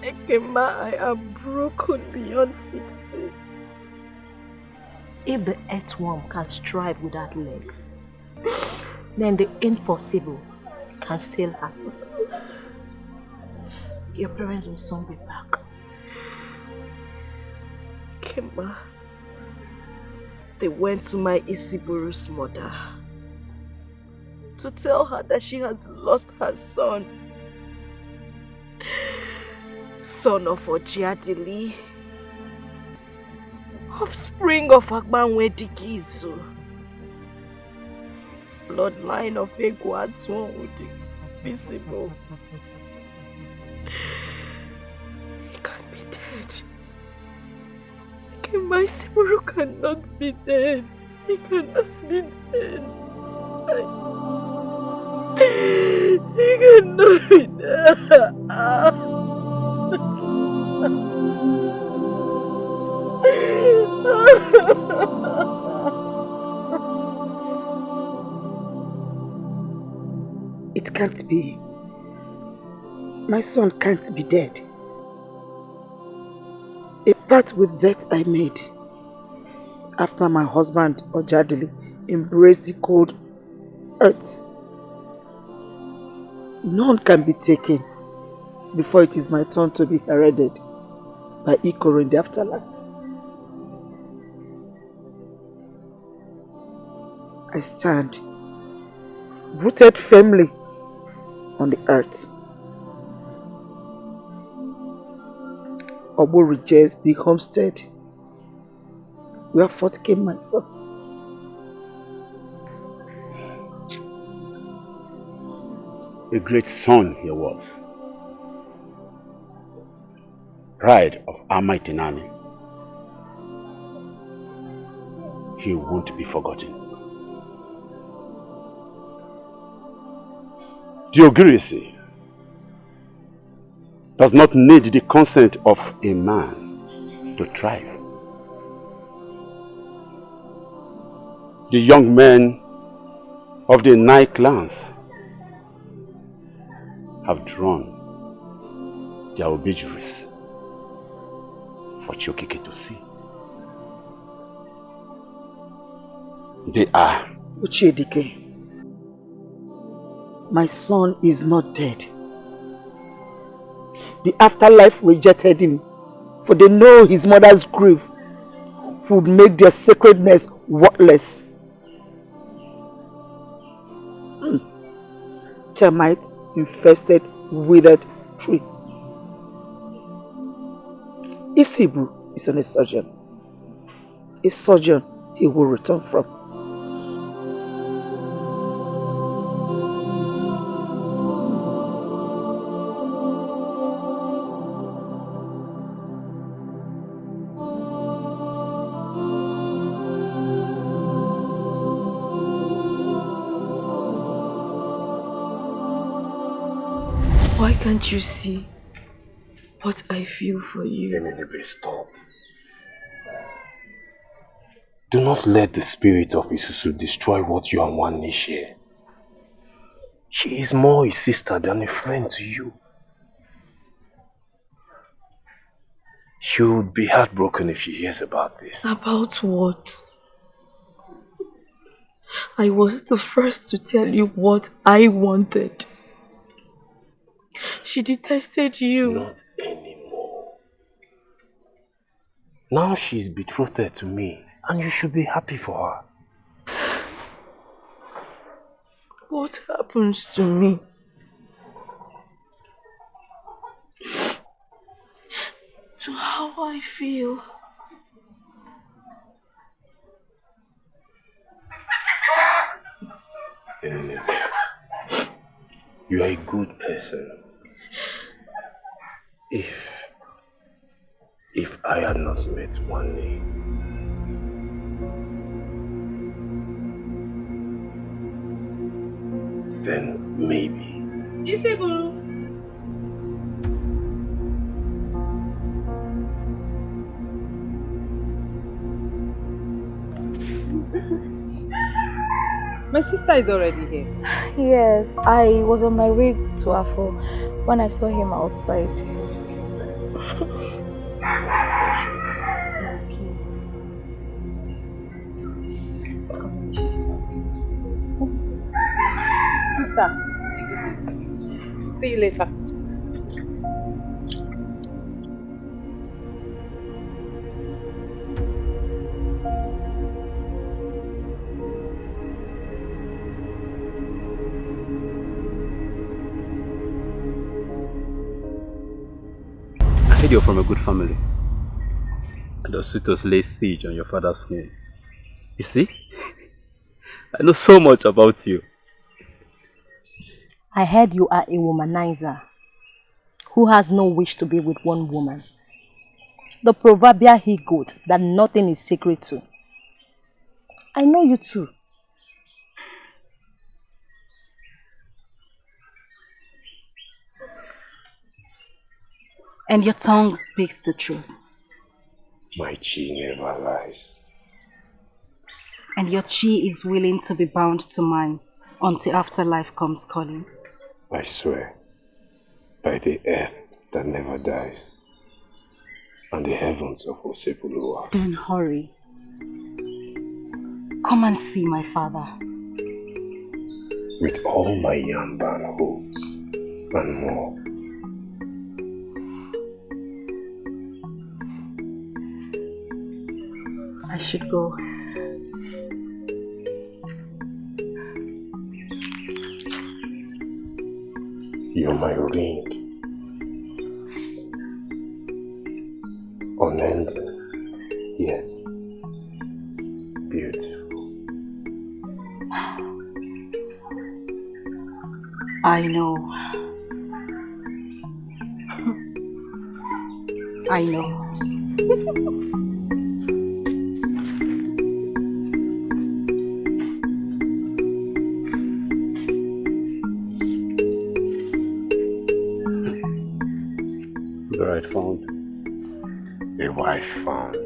Ekema, I am broken beyond fixing. If the earthworm can strive without legs, then the impossible can still happen. Your parents will soon be back. Kemba, they went to my Isiburu's mother to tell her that she has lost her son. Son of Ojiadili, offspring of Agbanwe Dikizu, bloodline of Egwatuan Udi, visible. He can't be dead. My Isiburu cannot be dead. He cannot be dead. He cannot be dead. It can't be. My son can't be dead. A pact with death I made after my husband Ojadili embraced the cold earth. None can be taken before it is my turn to be hereded by Ikoro in the afterlife. I stand rooted firmly on the earth. Obo rejects the homestead where forth came my son. a great son he was. Pride of Almighty Nani. He won't be forgotten. Diogirisi does not need the consent of a man to thrive. The young men of the 9 clans have drawn their obituaries for Chiokike to see. They are Uchiedike, my son is not dead. The afterlife rejected him, for they know his mother's grief would make their sacredness worthless. Termites infested withered tree. Isiburu is on a sojourn he will return from. Why can't you see what I feel for you? Nzeribe, stop. Do not let the spirit of Isusu destroy what you and Nwanne share. She is more a sister than a friend to you. She would be heartbroken if she hears about this. About what? I was the first to tell you what I wanted. She detested you. Not anymore. Now she is betrothed to me, and you should be happy for her. What happens to me? To how I feel? You are a good person. If I had not met Nwanne, then maybe. Isiburu. My sister is already here. Yes, I was on my way to Afro when I saw him outside. Sister, see you later. I heard you're from a good family. And the suitors lay siege on your father's home. You see? I know so much about you. I heard you are a womanizer who has no wish to be with one woman. The proverbial he-goat that nothing is sacred to. I know you too. And your tongue speaks the truth. My chi never lies. And your chi is willing to be bound to mine until afterlife comes calling. I swear, by the earth that never dies, and the heavens of Osepuluwa. Then hurry. Come and see my father. With all my yamban hopes and more. I should go. You're my ring. Unending, yet beautiful. I know. I know. Bride found. A wife found.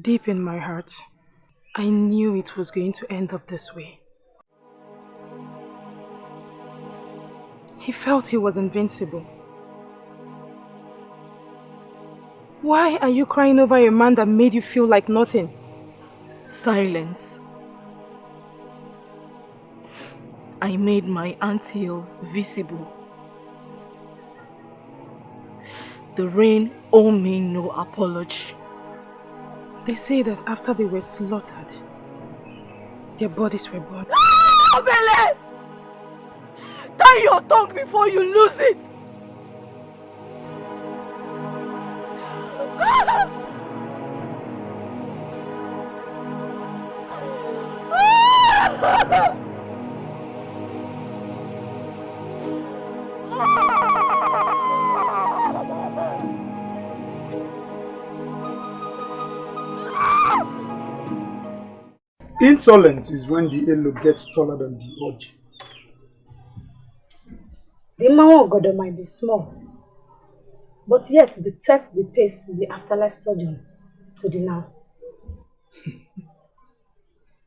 Deep in my heart, I knew it was going to end up this way. He felt he was invincible. Why are you crying over a man that made you feel like nothing? Silence. I made my anthill visible. The rain owed me no apology. They say that after they were slaughtered, their bodies were burned. Obele! Tie your tongue before you lose it! Insolence is when the elo gets taller than the urge. The man God might be small, but yet detects the pace in the afterlife surgeon to the now.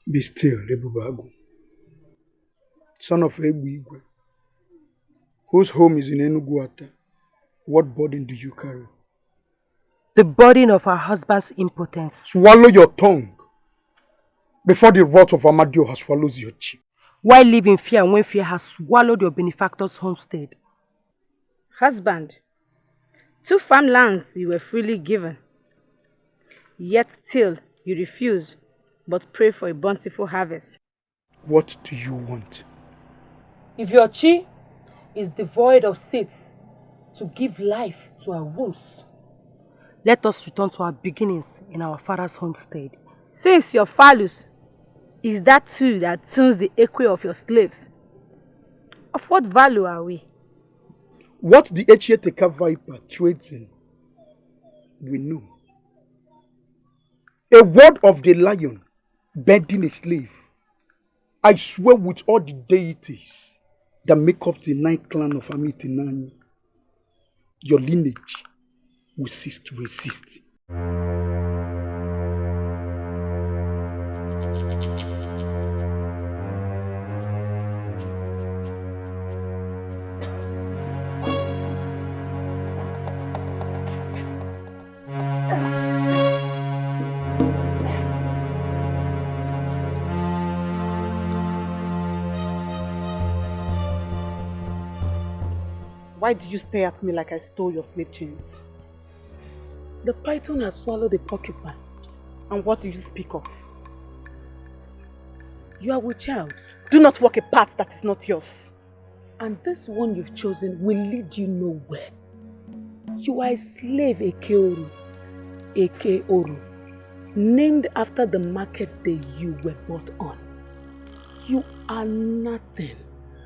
Be still, Ebubagu, son of Ebuigwe, whose home is in Enuguata. What burden do you carry? The burden of her husband's impotence. Swallow your tongue before the wrath of Amadio has swallowed your cheek. Why live in fear when fear has swallowed your benefactor's homestead? Husband, 2 farmlands you were freely given, yet still you refuse, but pray for a bountiful harvest. What do you want? If your chi is devoid of seeds to give life to our wombs, let us return to our beginnings in our father's homestead. Since your phallus is that tool that tunes the equi of your slaves, of what value are we? What the Echieteka viper trades in, we know. A word of the lion bending a slave. I swear with all the deities that make up the 9th clan of Amitinani, your lineage will cease to exist. Why did you stare at me like I stole your slave chains? The python has swallowed the porcupine. And what do you speak of? You are with child. Do not walk a path that is not yours. And this one you've chosen will lead you nowhere. You are a slave, Ekeoru, Ekeoru, named after the market day you were bought on. You are nothing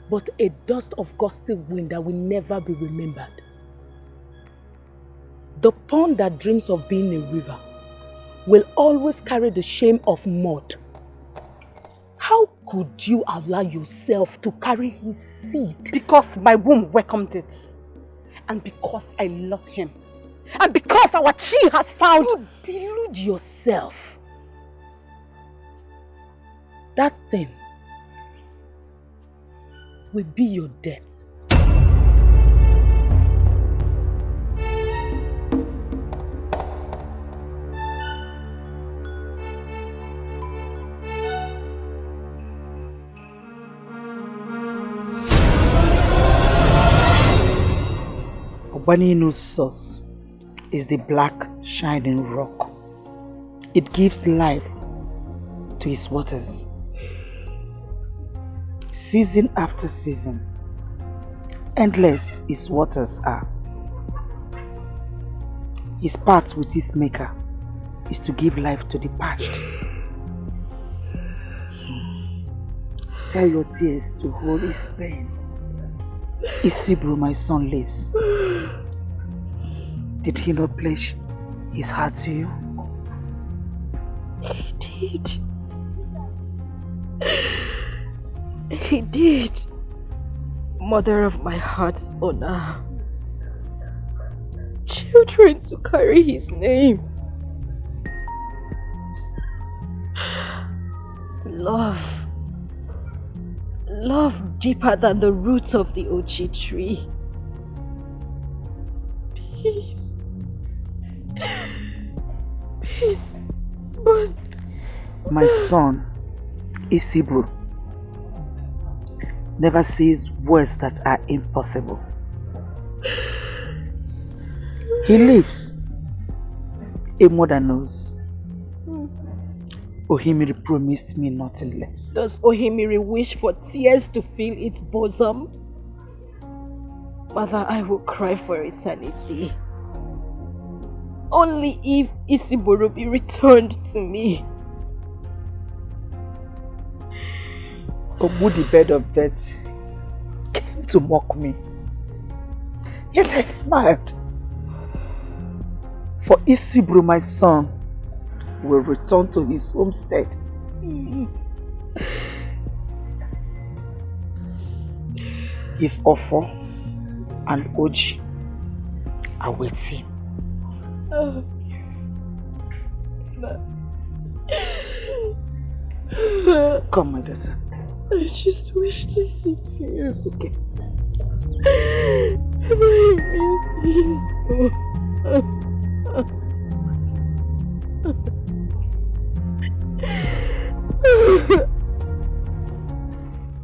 but a dust of gusty wind that will never be remembered. The pond that dreams of being a river will always carry the shame of mud. How could you allow yourself to carry his seed? Because my womb welcomed it. And because I love him. And because our chi has found... You delude yourself. That thing will be your death. Obaninu's source is the black shining rock. It gives life to his waters. Season after season, endless his waters are. His path with his maker is to give life to the parched. Tell your tears to hold his pain. Isiburu, my son, lives. Did he not pledge his heart to you? He did. He did. Mother of my heart's honor. Children to carry his name. Love. Love deeper than the roots of the Ochi tree. Peace. Peace. But... My son, Isiburu, never says words that are impossible. He lives. A mother knows. Ohimiri promised me nothing less. Does Ohimiri wish for tears to fill its bosom? Mother, I will cry for eternity. Only if Isiburu be returned to me. Obu, the bed of death, came to mock me. Yet I smiled. For Isiburu, my son, will return to his homestead. His offer and Oji awaits him. Oh, yes. No. Come, my daughter. I just wish to see you. It's okay.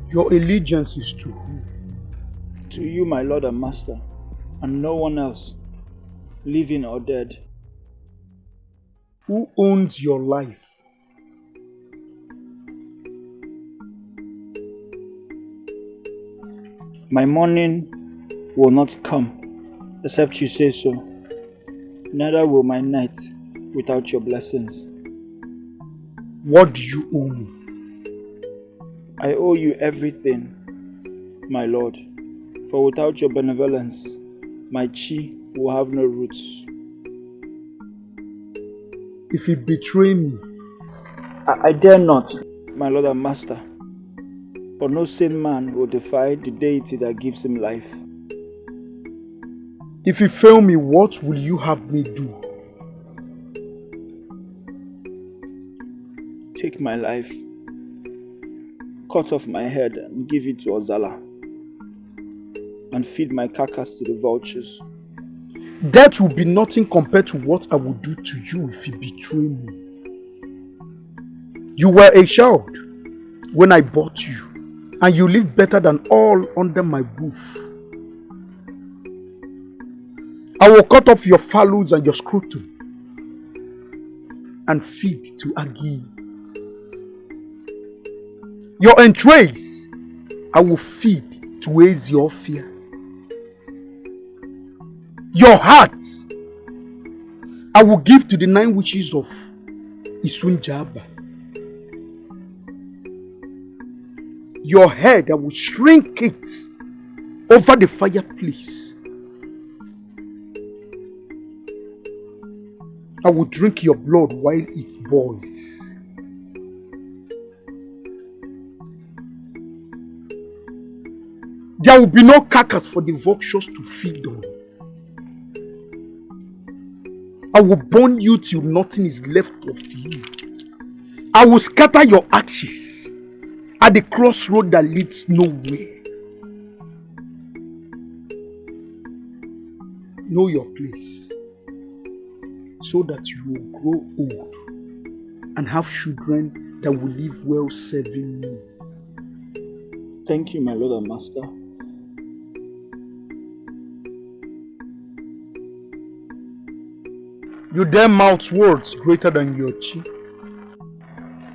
Your allegiance is to who? To you, my Lord and Master, and no one else, living or dead. Who owns your life? My morning will not come, except you say so. Neither will my night without your blessings. What do you owe me? I owe you everything, my Lord, for without your benevolence, my chi will have no roots. If you betray me, I dare not, my Lord and Master, for no sane man will defy the deity that gives him life. If you fail me, what will you have me do? Take my life, cut off my head and give it to Ozala, and feed my carcass to the vultures. That will be nothing compared to what I will do to you if you betray me. You were a child when I bought you, and you live better than all under my roof. I will cut off your fallows and your scrotum and feed to Agi. Your entrails I will feed to ease your fear. Your heart I will give to the 9 witches of Isunjaba. Your head I will shrink it over the fireplace. I will drink your blood while it boils. There will be no carcass for the vultures to feed on. I will burn you till nothing is left of you. I will scatter your ashes at the crossroad that leads nowhere. Know your place so that you will grow old and have children that will live well serving me. Thank you, my Lord and Master. You dare mouth words greater than your chi.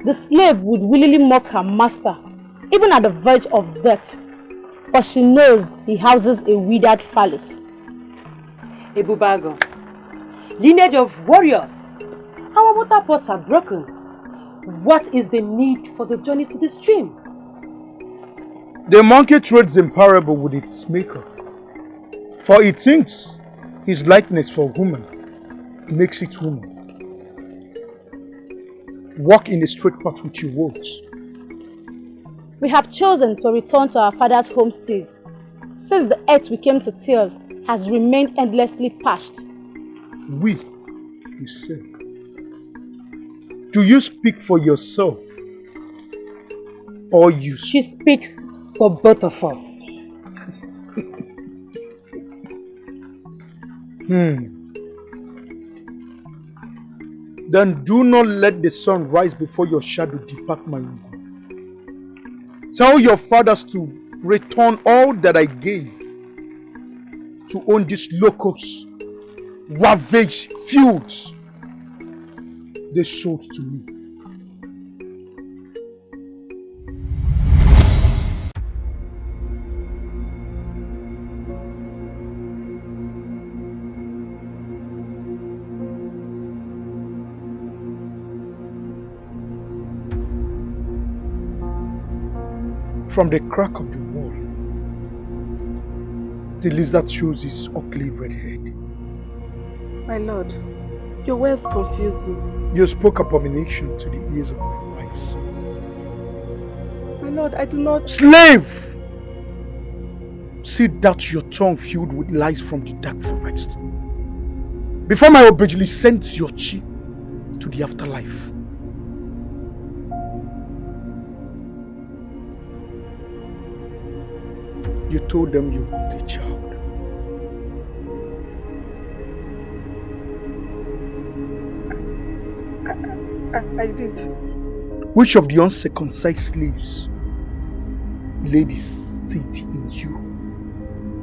The slave would willingly mock her master, even at the verge of death, for she knows he houses a withered phallus. Ebubago, lineage of warriors. Our water pots are broken. What is the need for the journey to the stream? The monkey trades in parable with its maker, for it thinks his likeness for human makes it human. Walk in a straight path with your words. We have chosen to return to our father's homestead, since the earth we came to till has remained endlessly parched. We, you say. Do you speak for yourself? Or you? She speaks for both of us. Then do not let the sun rise before your shadow depart my womb. Tell your fathers to return all that I gave, to own these locusts, ravaged fields they sold to me. From the crack of the wall, the lizard shows his ugly red head. My lord, your words confuse me. You spoke abomination to the ears of my wives. My lord, I do not... Slave! Sit out your tongue filled with lies from the dark forest, before my obejely sends your chi to the afterlife. You told them you were the child. I did. Which of the uncircumcised slaves laid his seed in you?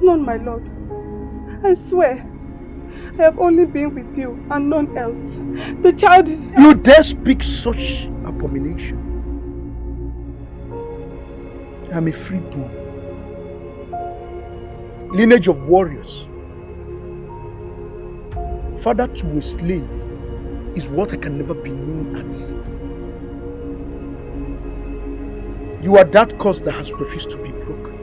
None, my lord. I swear, I have only been with you and none else. The child is... You dare speak such abomination? I am a freeborn, lineage of warriors. Father to a slave is what I can never be known as. You are that curse that has refused to be broken.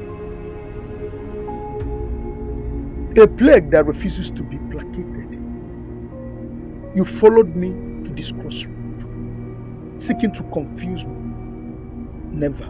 A plague that refuses to be placated. You followed me to this crossroad, seeking to confuse me. Never.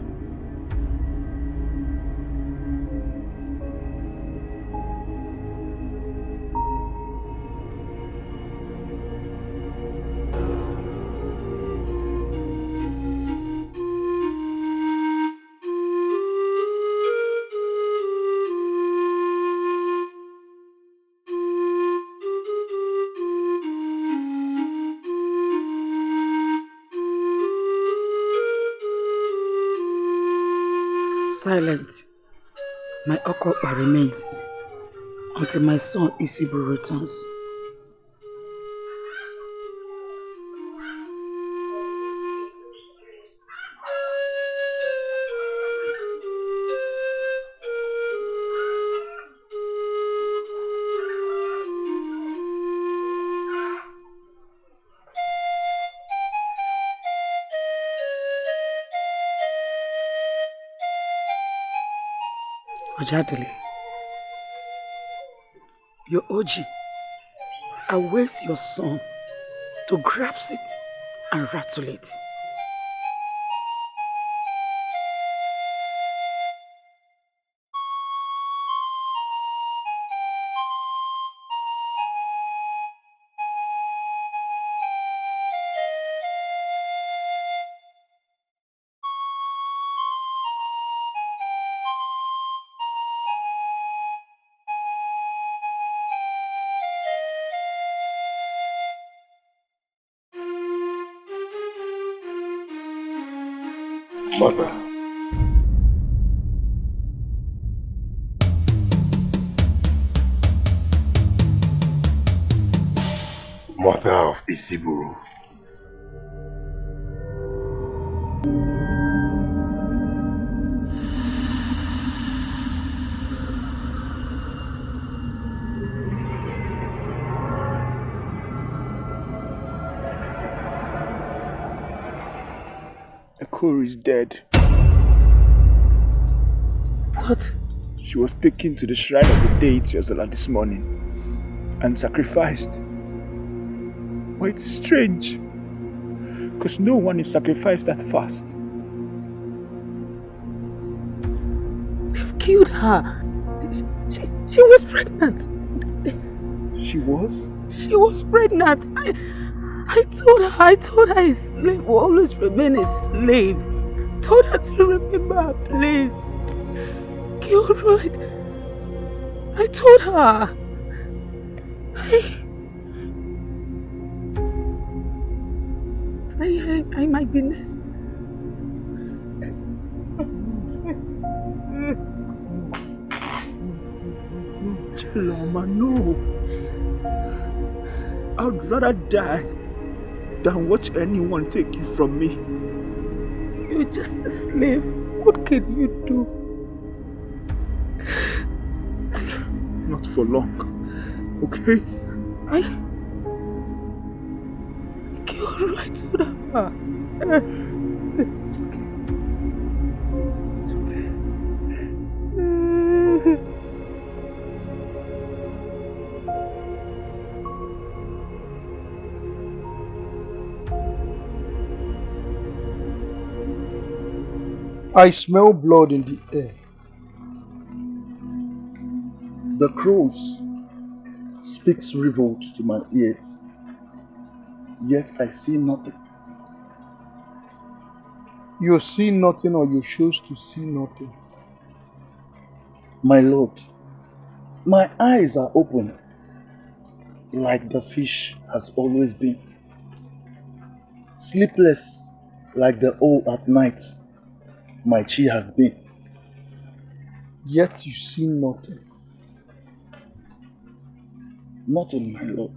Silent, my Okoli remains until my son Isiburu returns. Ojadili, your Oji awaits your son to grasp it and rattle it. Mother. Mother of Isiburu. Okoli is dead. What? She was taken to the shrine of the deity Ozala this morning and sacrificed. But it's strange, because no one is sacrificed that fast. They've killed her. She was pregnant. She was? She was pregnant. I told her a slave will always remain a slave. Told her to remember her place. Gilroyd, I told her. I might be next. Cheloma, no. I'd rather die than watch anyone take you from me. You're just a slave. What can you do? Not for long, okay? You're right to that. I smell blood in the air. The crows speaks revolt to my ears, yet I see nothing. You see nothing, or you choose to see nothing. My Lord, my eyes are open, like the fish has always been. Sleepless, like the owl at night, my chi has been. Yet you see nothing. Nothing, my Lord.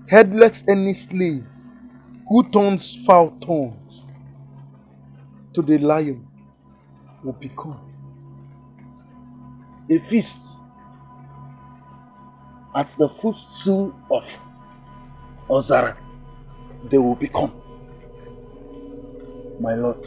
Headless any slave who turns foul tongues to the lion will become a feast at the footstool of Ozara. They will become, my Lord.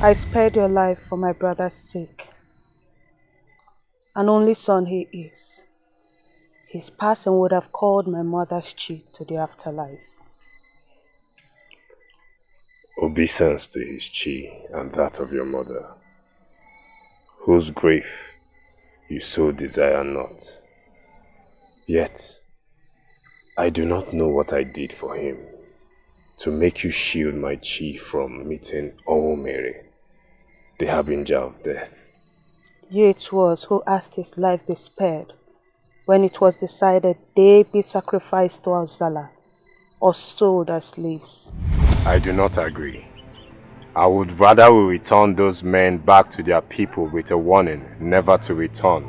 I spared your life for my brother's sake. An only son he is. His passing would have called my mother's chi to the afterlife. Obeisance to his chi and that of your mother, whose grave you so desire not. Yet, I do not know what I did for him to make you shield my chi from meeting Owomere, the harbinger of death. You it was who asked his life be spared when it was decided they be sacrificed to Ozala or sold as slaves. I do not agree. I would rather we return those men back to their people with a warning never to return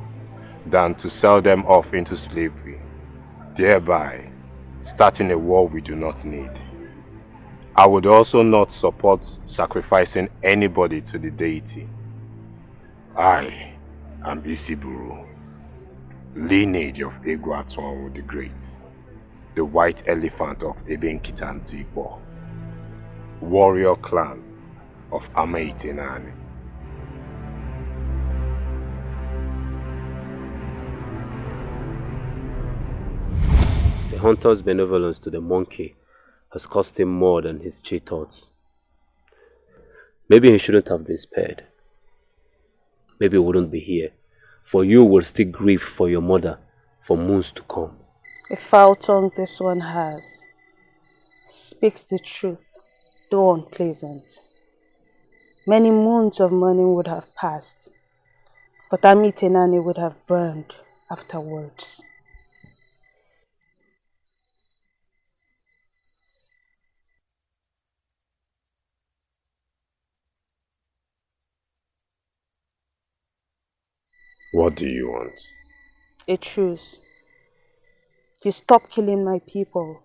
than to sell them off into slavery, thereby starting a war we do not need. I would also not support sacrificing anybody to the deity. I am Isiburu, lineage of Egwatuanwu the Great, the white elephant of Ebenkitantikpo, warrior clan of Amaitenani. The hunter's benevolence to the monkey has cost him more than his cheat thoughts. Maybe he shouldn't have been spared. Maybe he wouldn't be here, for you will still grieve for your mother for moons to come. A foul tongue this one has. Speaks the truth, though unpleasant. Many moons of mourning would have passed, but Amitenani would have burned afterwards. What do you want? A truce. You stop killing my people,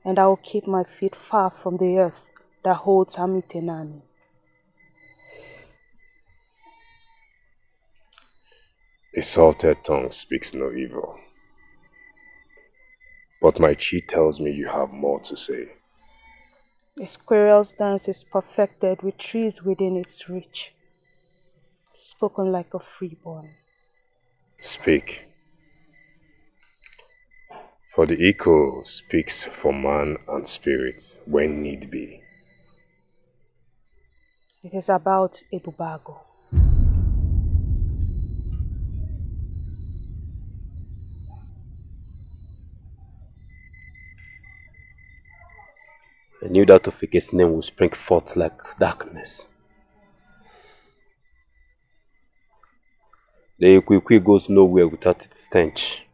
and I will keep my feet far from the earth that holds Amitenani. A salted tongue speaks no evil. But my chi tells me you have more to say. A squirrel's dance is perfected with trees within its reach. Spoken like a freeborn. Speak. For the echo speaks for man and spirit when need be. It is about Ebubago. I knew that Ofike's name would spring forth like darkness. The Ikwikwi goes nowhere without its stench.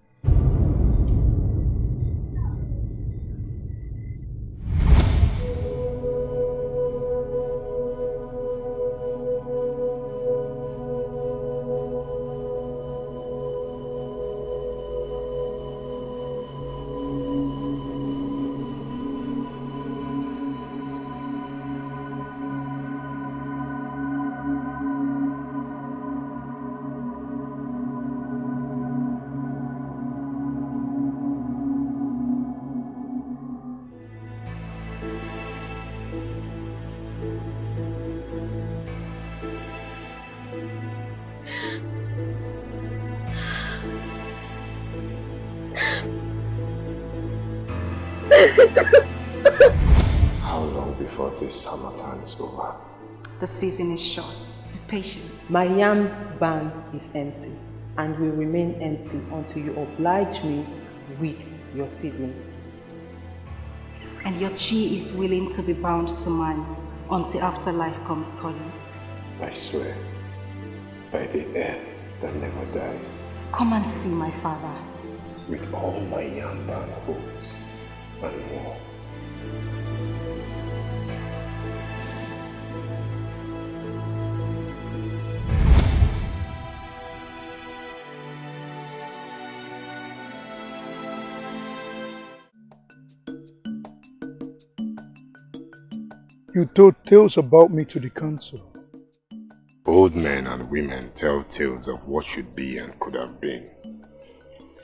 How long before this summertime is over? The season is short. Be patient. My yam barn is empty and will remain empty until you oblige me with your seedlings. And your chi is willing to be bound to mine until afterlife comes calling. I swear, by the earth that never dies, Come and see my father. with all my yam barn hopes and more. You told tales about me to the council. Old men and women tell tales of what should be and could have been.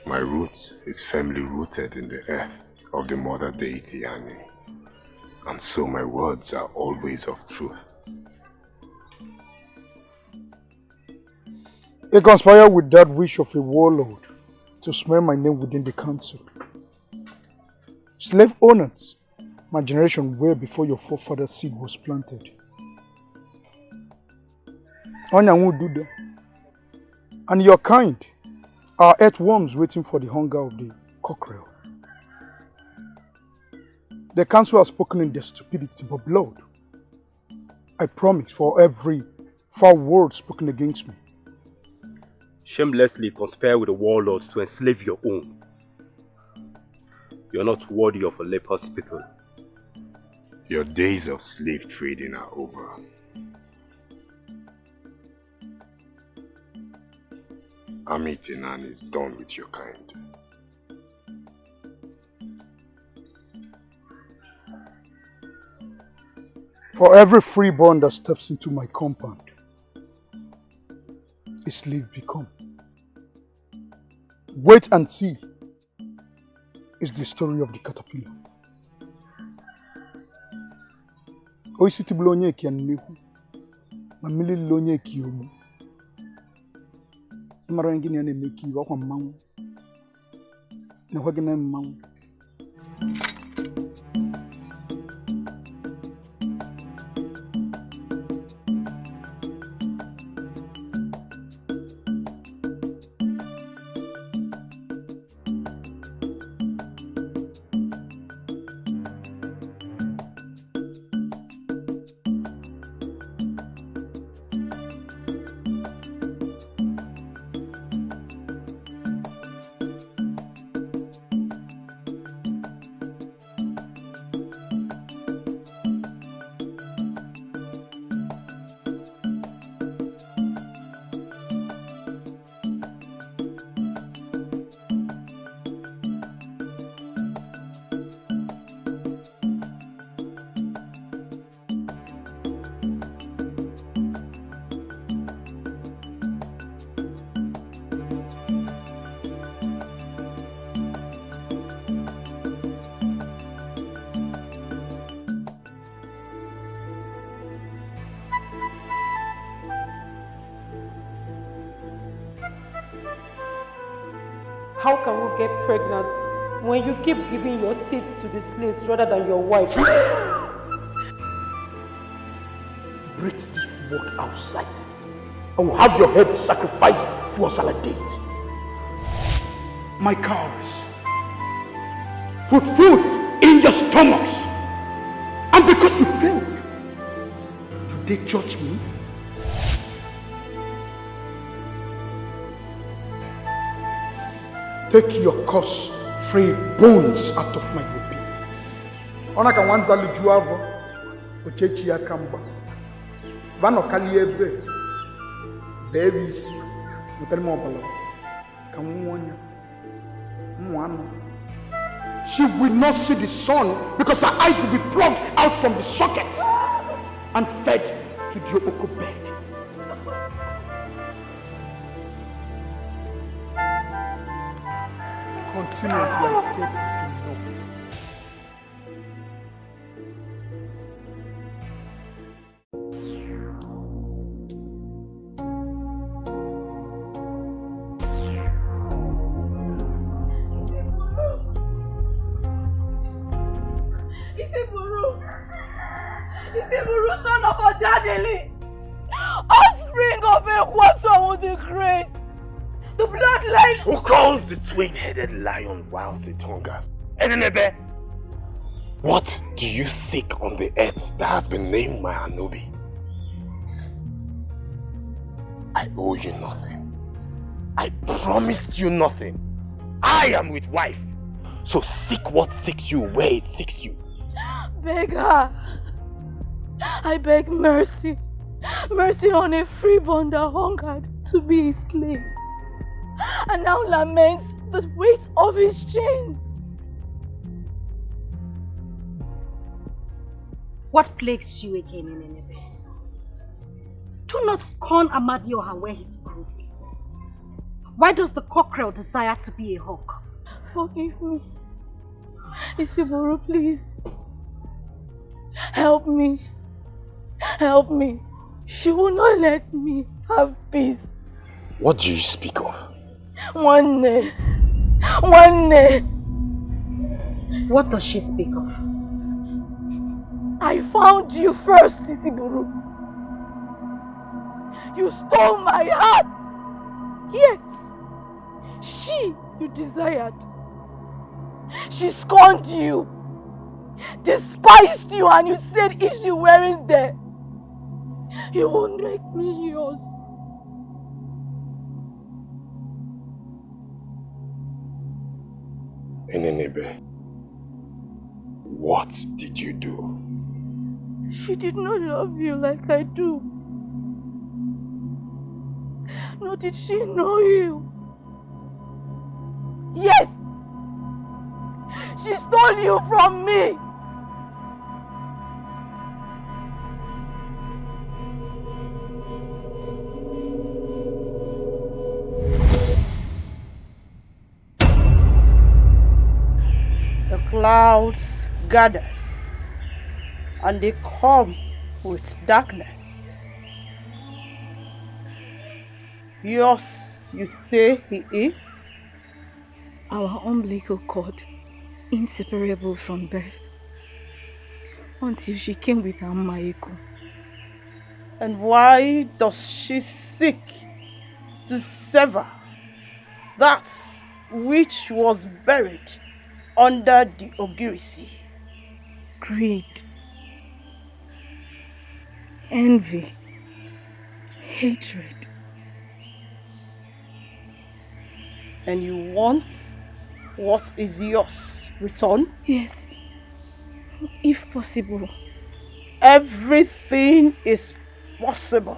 My root is firmly rooted in the earth of the mother deity Ani, and so my words are always of truth. They conspire with that wish of a warlord to smear my name within the council. Slave owners, my generation way before your forefather's seed was planted. Anya would do that. And your kind are earthworms waiting for the hunger of the cockerel. The council has spoken in their stupidity, but blood, I promise, for every foul word spoken against me. Shamelessly conspire with the warlords to enslave your own. You're not worthy of a leper's spittle. Your days of slave trading are over. Amitinan is done with your kind. For every freeborn that steps into my compound, a slave become? Wait and see is the story of the caterpillar. Oisi tibulonye ki anneku, mamili lonye ki obu. Mara ngini ane meki wakwa mmangu, na wagina mmangu. How can we get pregnant when you keep giving your seeds to the slaves rather than your wife? Breathe this word outside. I will have your head sacrificed to a saladate. My cows, put food in your stomachs. And because you failed, do they judge me? Take your coarse, frayed bones out of my body. Ona ka wanza luju avo, Okechi ya kamba. Vano kali ebe, babies, mutali mobala. Kamuonya, muano. She will not see the sun because her eyes will be plucked out from the sockets and fed to the Oko bed. Continue until I say it's enough. Isiburu, son of Ojadili, offspring of Ekwaso the Great, the bloodline. Who calls the twin-headed lion whilst it hungers? Nzeribe, what do you seek on the earth that has been named my Anobi? I owe you nothing. I promised you nothing. I am with wife. So seek what seeks you where it seeks you. Beg her. I beg mercy. Mercy on a freeborn that hungered to be a slave. And now laments the weight of his chains. What plagues you again, Nzeribe? Do not scorn Amadioha where his grove is. Why does the cockerel desire to be a hawk? Forgive me. Isiburu, please. Help me. Help me. She will not let me have peace. What do you speak of? One day. What does she speak of? I found you first, Isiburu. You stole my heart. Yet, she you desired. She scorned you, despised you, and you said if she weren't there, you won't make me yours. Nzeribe, what did you do? She did not love you like I do. Nor did she know you. Yes! She stole you from me! clouds gather, and they come with darkness. Yours, you say he is? Our umbilical cord, inseparable from birth, until she came with her Maiko. And why does she seek to sever that which was buried under the Ogirisi? Greed, envy, hatred. And you want what is yours return? Yes, if possible. Everything is possible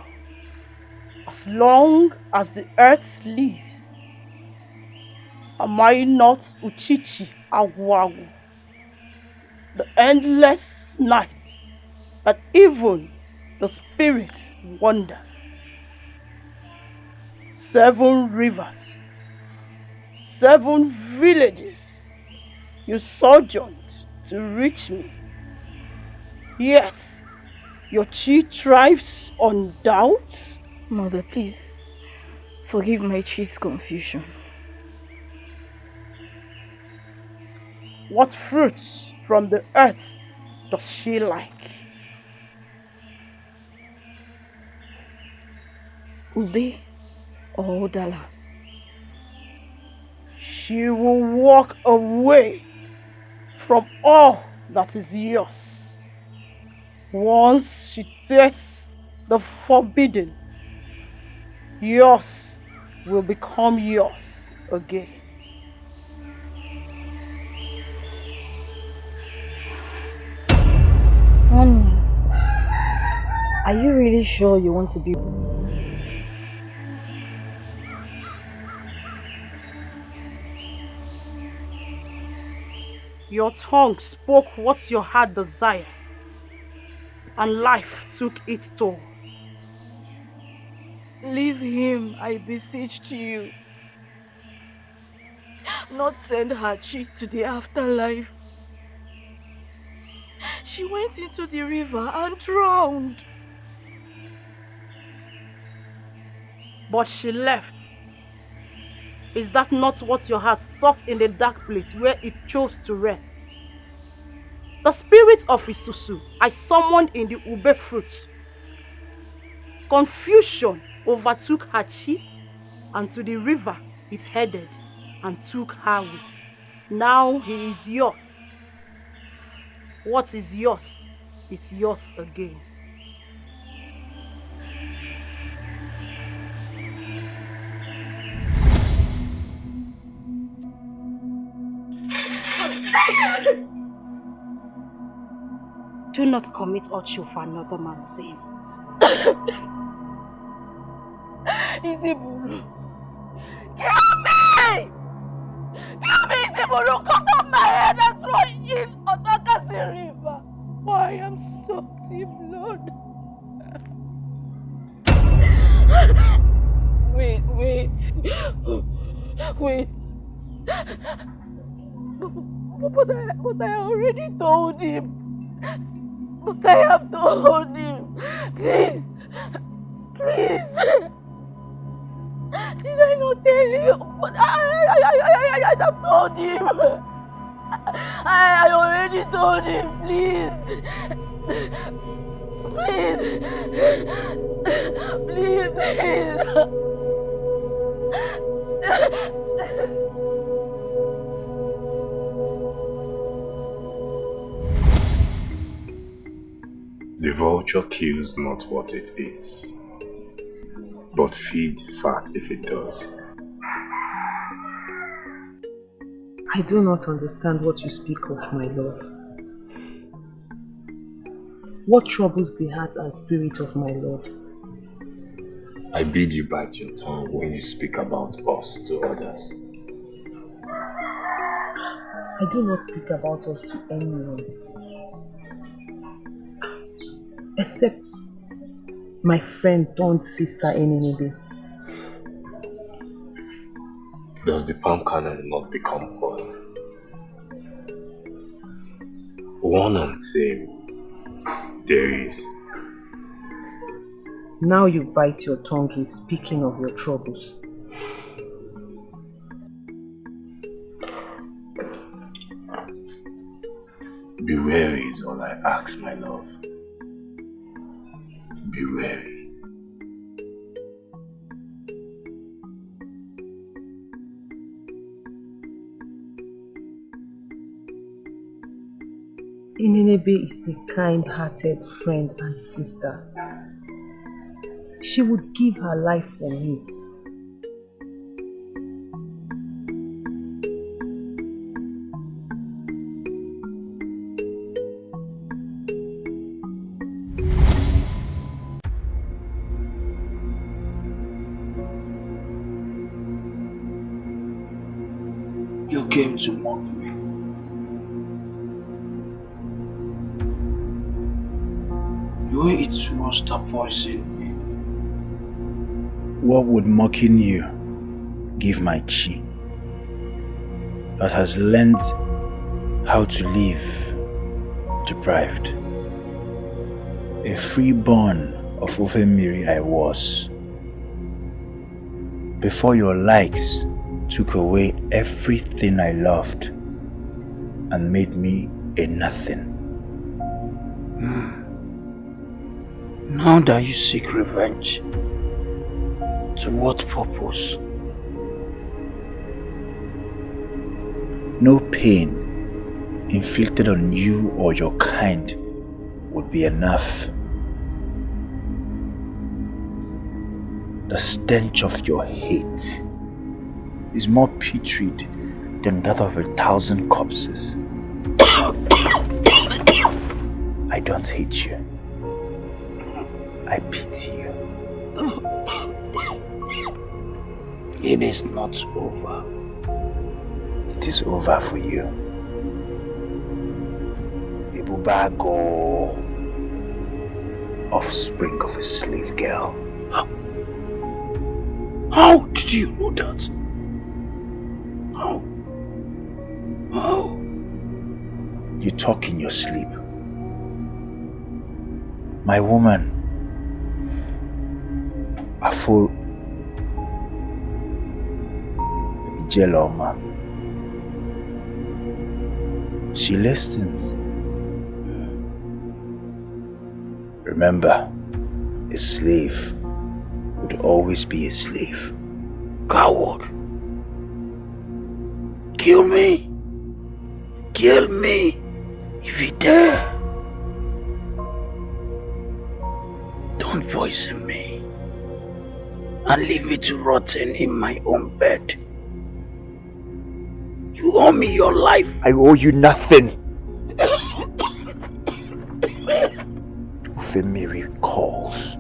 as long as the earth lives. Am I not Uchichi Agwagu? The endless night that even the spirits wander. 7 rivers, 7 villages you sojourned to reach me. Yet your chi thrives on doubt? Mother, please, forgive my chi's confusion. What fruits from the earth does she like? Ube or Odala? She will walk away from all that is yours. Once she tastes the forbidden, yours will become yours again. Honey, are you really sure you want to be? Your tongue spoke what your heart desires, and life took its toll. Leave him, I beseech you. Not send her chi to the afterlife. She went into the river and drowned. But she left. Is that not what your heart sought in the dark place where it chose to rest? The spirit of Isusu I summoned in the ube fruit. Confusion overtook her chi, and to the river it headed and took her with. Now he is yours. What is yours again. Do not commit Ocho for another man's sin. Isiburu! Kill me! Kill me, Isiburu! Cut off my head and throw it in Otakasi River. For I am soaked in blood. Wait. But I already told him. But I have told him. Please. Did I not tell you? But I have told him. I already told him. Please. The vulture kills not what it eats, but feed fat if it does. I do not understand what you speak of, my love. What troubles the heart and spirit of my Lord? I bid you bite your tongue when you speak about us to others. I do not speak about us to anyone, except my friend turned sister Enenebe. Does the palm kernel not become oil? One and same. There is. Now you bite your tongue in speaking of your troubles. Be wary is all I ask, my love. Be wary. Nzeribe is a kind-hearted friend and sister. She would give her life for me. You came to mock me. You eat monster poison me. What would mocking you give my chi that has learned how to live deprived? A freeborn of Ofemiri I was, before your likes took away everything I loved and made me a nothing. Now that you seek revenge, to what purpose? No pain inflicted on you or your kind would be enough. The stench of your hate is more putrid than that of 1,000 corpses. I don't hate you. I pity you. It is not over. It is over for you. Ibubago, offspring of a slave girl. How did you know that? How? You talk in your sleep. My woman, Afur Ijeloma. She listens. Remember, a slave would always be a slave. Coward! Kill me! Kill me if you dare! Don't poison me and leave me to rot in my own bed. You owe me your life. I owe you nothing. Ofemiri calls.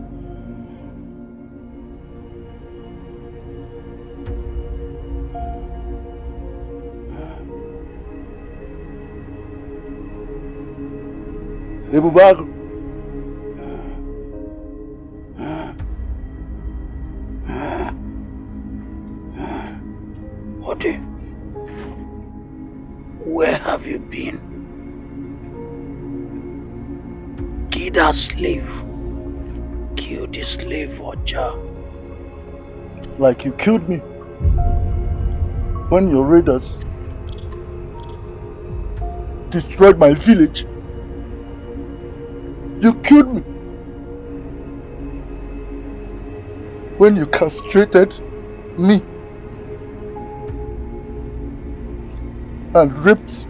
Ebubago. Ode, where have you been? Kill that slave. Kill the slave, Oja. Like you killed me when your raiders destroyed my village. You killed me when you castrated me and raped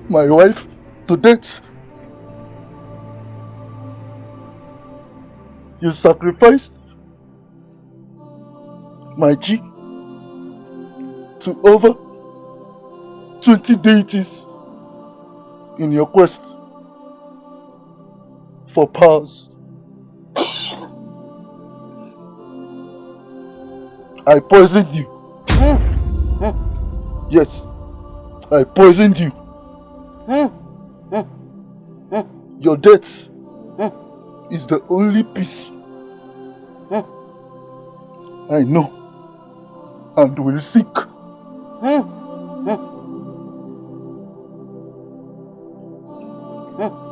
my wife to death. You sacrificed my chi to over 20 deities in your quest for powers. I poisoned you. Yes, I poisoned you. Your death is the only peace I know and will seek. Hmm.